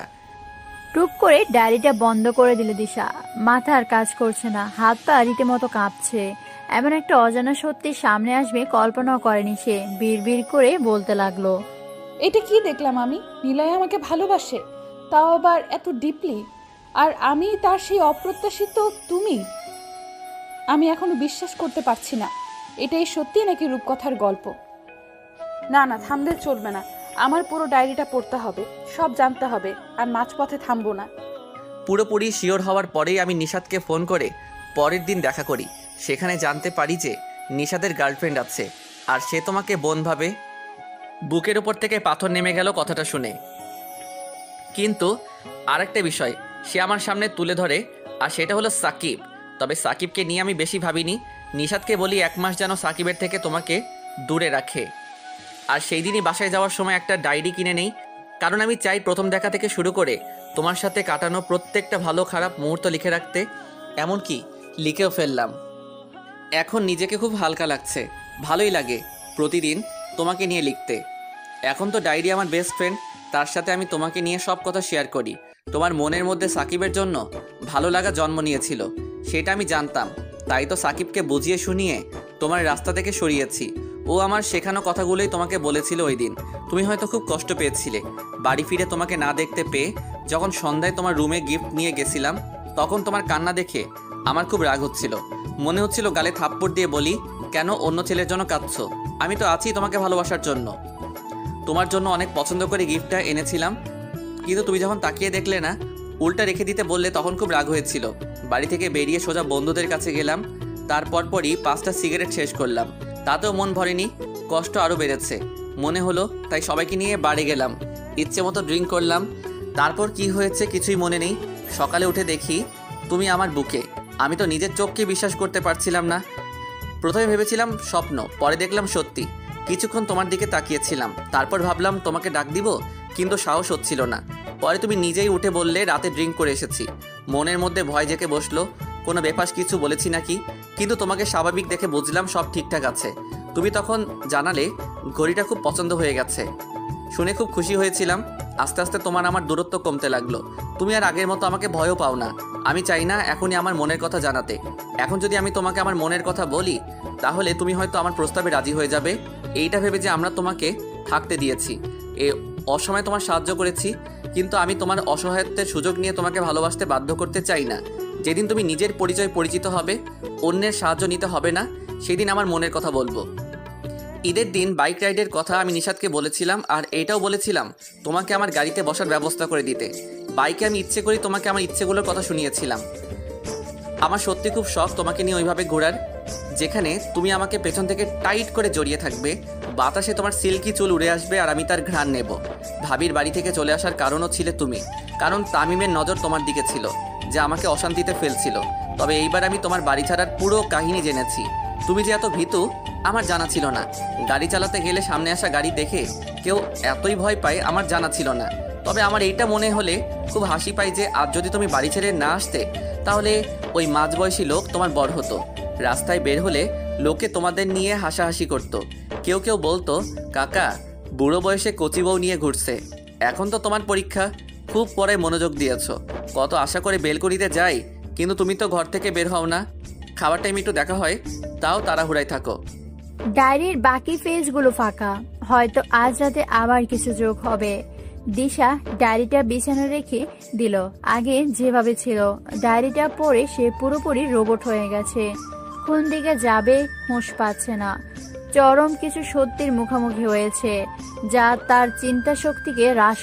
টুপ করে ডায়েরিটা বন্ধ করে দিল দিশা। মাথা আর কাজ করছে না, হাত পা রীতিমতো কাঁপছে। এমন একটা অজানা সত্যি সামনে আসবে কল্পনাও করেনি সে। বিড়বিড় করে বলতে লাগলো, এটা কি দেখলাম আমি? নিলয় আমাকে ভালোবাসে, তাও আবার এত ডিপলি, আর আমি তার সেই অপ্রত্যাশিত তুমি। আমি এখনো বিশ্বাস করতে পারছি না, এটাই সত্যি নাকি রূপকথার গল্প। না না, থামলে চলবে না, আমার পুরো ডায়েরিটা পড়তে হবে, সব জানতে হবে, আর মাঝপথে থামবো না। পুরোপুরি শিওর হওয়ার পরেই আমি নিশাদকে ফোন করে পরের দিন দেখা করি। সেখানে জানতে পারি যে নিশাদের গার্লফ্রেন্ড আছে, আর সে তোমাকে বোন ভাবে। বুকের উপর থেকে পাথর নেমে গেল কথাটা শুনে। কিন্তু আরেকটা বিষয় সে আমার সামনে তুলে ধরে, আর সেটা হলো সাকিব। তবে সাকিবকে নিয়ে আমি বেশি ভাবিনি। নিশাদকে বলি 1 মাস যেন সাকিবের থেকে তোমাকে দূরে রাখে। আর সেই দিনই বাসায় যাওয়ার সময় একটা ডায়েরি কিনে নেই, কারণ আমি চাই প্রথম দেখা থেকে শুরু করে তোমার সাথে কাটানো প্রত্যেকটা ভালো খারাপ মুহূর্ত লিখে রাখতে। এমনকি লিখেও ফেললাম। এখন নিজেকে খুব হালকা লাগছে, ভালোই লাগে প্রতিদিন তোমাকে নিয়ে লিখতে। এখন তো ডায়েরি আমার বেস্ট ফ্রেন্ড, তার সাথে আমি তোমাকে নিয়ে সব কথা শেয়ার করি। তোমার মনের মধ্যে সাকিবের জন্য ভালো লাগা জন্ম নিয়েছিল, সেটা আমি জানতাম। তাই তো সাকিবকে বুঝিয়ে শুনিয়ে তোমার রাস্তা থেকে সরিয়েছি। ও আমার শেখানো কথাগুলোই তোমাকে বলেছিল ওই দিন। তুমি হয়তো খুব কষ্ট পেয়েছিলে বাড়ি ফিরে তোমাকে না দেখতে পেয়ে। যখন সন্ধ্যায় তোমার রুমে গিফট নিয়ে গেছিলাম, তখন তোমার কান্না দেখে আমার খুব রাগ হচ্ছিল। মনে হচ্ছিল গালে থাপ্পড় দিয়ে বলি, কেন অন্য ছেলের জন্য কাঁদছো? আমি তো আছি তোমাকে ভালোবাসার জন্য। তোমার জন্য অনেক পছন্দ করে গিফটটা এনেছিলাম, কিন্তু তুমি যখন তাকিয়ে দেখলে না, উল্টা রেখে দিতে বললে, তখন খুব রাগ হয়েছিল। বাড়ি থেকে বেরিয়ে সোজা বন্ধুদের কাছে গেলাম। তারপরই 5টা সিগারেট শেষ করলাম। তাতেও মন ভরেনি, কষ্ট আরও বেড়েছে মনে হলো। তাই সবাইকে নিয়ে বাড়ি গেলাম, ইচ্ছে মতো ড্রিঙ্ক করলাম। তারপর কি হয়েছে কিছুই মনে নেই। সকালে উঠে দেখি তুমি আমার বুকে। আমি তো নিজের চোখকে বিশ্বাস করতে পারছিলাম না। প্রথমে ভেবেছিলাম স্বপ্ন, পরে দেখলাম সত্যি। কিছুক্ষণ তোমার দিকে তাকিয়েছিলাম, তারপর ভাবলাম তোমাকে ডাক দিব, কিন্তু সাহস হচ্ছিল না। পরে তুমি নিজেই উঠে বললে রাতে ড্রিঙ্ক করে এসেছি। মনের মধ্যে ভয় জেঁকে বসলো, কোনো বেফাস কিছু বলেছি নাকি। কিন্তু তোমাকে স্বাভাবিক দেখে বুঝলাম সব ঠিকঠাক আছে। তুমি তখন জানালে ঘড়িটা খুব পছন্দ হয়ে গেছে, শুনে খুব খুশি হয়েছিলাম। আস্তে আস্তে তোমার আমার দূরত্ব কমতে লাগলো। তুমি আর আগের মতো আমাকে ভয়ও পাও না। আমি চাই না এখনই আমার মনের কথা জানাতে। এখন যদি আমি তোমাকে আমার মনের কথা বলি, তাহলে তুমি হয়তো আমার প্রস্তাবে রাজি হয়ে যাবে। এইটা ভেবে যে আমরা তোমাকে থাকতে দিয়েছি, এ অসময়ে তোমার সাহায্য করেছি, কিন্তু আমি তোমার অসহায়ত্বের সুযোগ নিয়ে তোমাকে ভালোবাসতে বাধ্য করতে চাই না। যেদিন তুমি নিজের পরিচিত হবে, অন্যের সাহায্য নিতে হবে না, সেদিন আমার মনের কথা বলবো। ঈদের দিন বাইক রাইডের কথা আমি নিশাদকে বলেছিলাম, আর এইটাও বলেছিলাম তোমাকে আমার গাড়িতে বসার ব্যবস্থা করে দিতে। বাইকে আমি ইচ্ছে করি তোমাকে আমার ইচ্ছেগুলোর কথা শুনিয়েছিলাম। আমার সত্যি খুব শখ তোমাকে নিয়ে ওইভাবে ঘোরার, যেখানে তুমি আমাকে পেছন থেকে টাইট করে জড়িয়ে থাকবে, বাতাসে তোমার সিল্কি চুল উড়ে আসবে আর আমি তার ঘ্রাণ নেব। ভাবির বাড়ি থেকে চলে আসার কারণও ছিলে তুমি, কারণ তামিমের নজর তোমার দিকে ছিল, যে আমাকে অশান্তিতে ফেলছিল। তবে এইবার আমি তোমার বাড়ি ছাড়ার পুরো কাহিনী জেনেছি। তুমি যে এত ভীতু আমার জানা ছিল না। গাড়ি চালাতে গেলে সামনে আসা গাড়ি দেখে কেউ এতই ভয় পায় আমার জানা ছিল না। তবে আমার এইটা মনে হলে খুব হাসি পায় যে আজ যদি তুমি বাড়ি ছেড়ে না আসতে, তাহলে ওই মাঝবয়সী লোক তোমার বড় হতো। রাস্তায় বের হলে লোকে তোমাদের নিয়ে হাসাহাসি করতো। কেউ কেউ বলতো, কাকা বুড়ো বয়সে কচি বউ নিয়ে ঘুরছে। এখন তো তোমার পরীক্ষা, খুব পরে মনোযোগ দিয়েছ। কত আশা করে বেলকনিতে যাই, কিন্তু তুমি তো ঘর থেকে বের হও না। খাবার টাইম একটু দেখা হয়, তাও তাড়াহুড়ায় থাকো। ডায়েরির বাকি পেজগুলো ফাঁকা, হয়তো আজ রাতে আবার কিছু যোগ হবে। দিশা ডায়েরিটা বিছানা রেখে দিল, আগে যেভাবে ছিল। ডায়েরিটা পড়ে সে পুরোপুরি রোবট হয়ে গেছে। কোন দিকে যাবে হুঁশ পাচ্ছে না। চরম কিছু সত্যির মুখোমুখি হয়েছে, যা তার চিন্তা শক্তিকে হ্রাস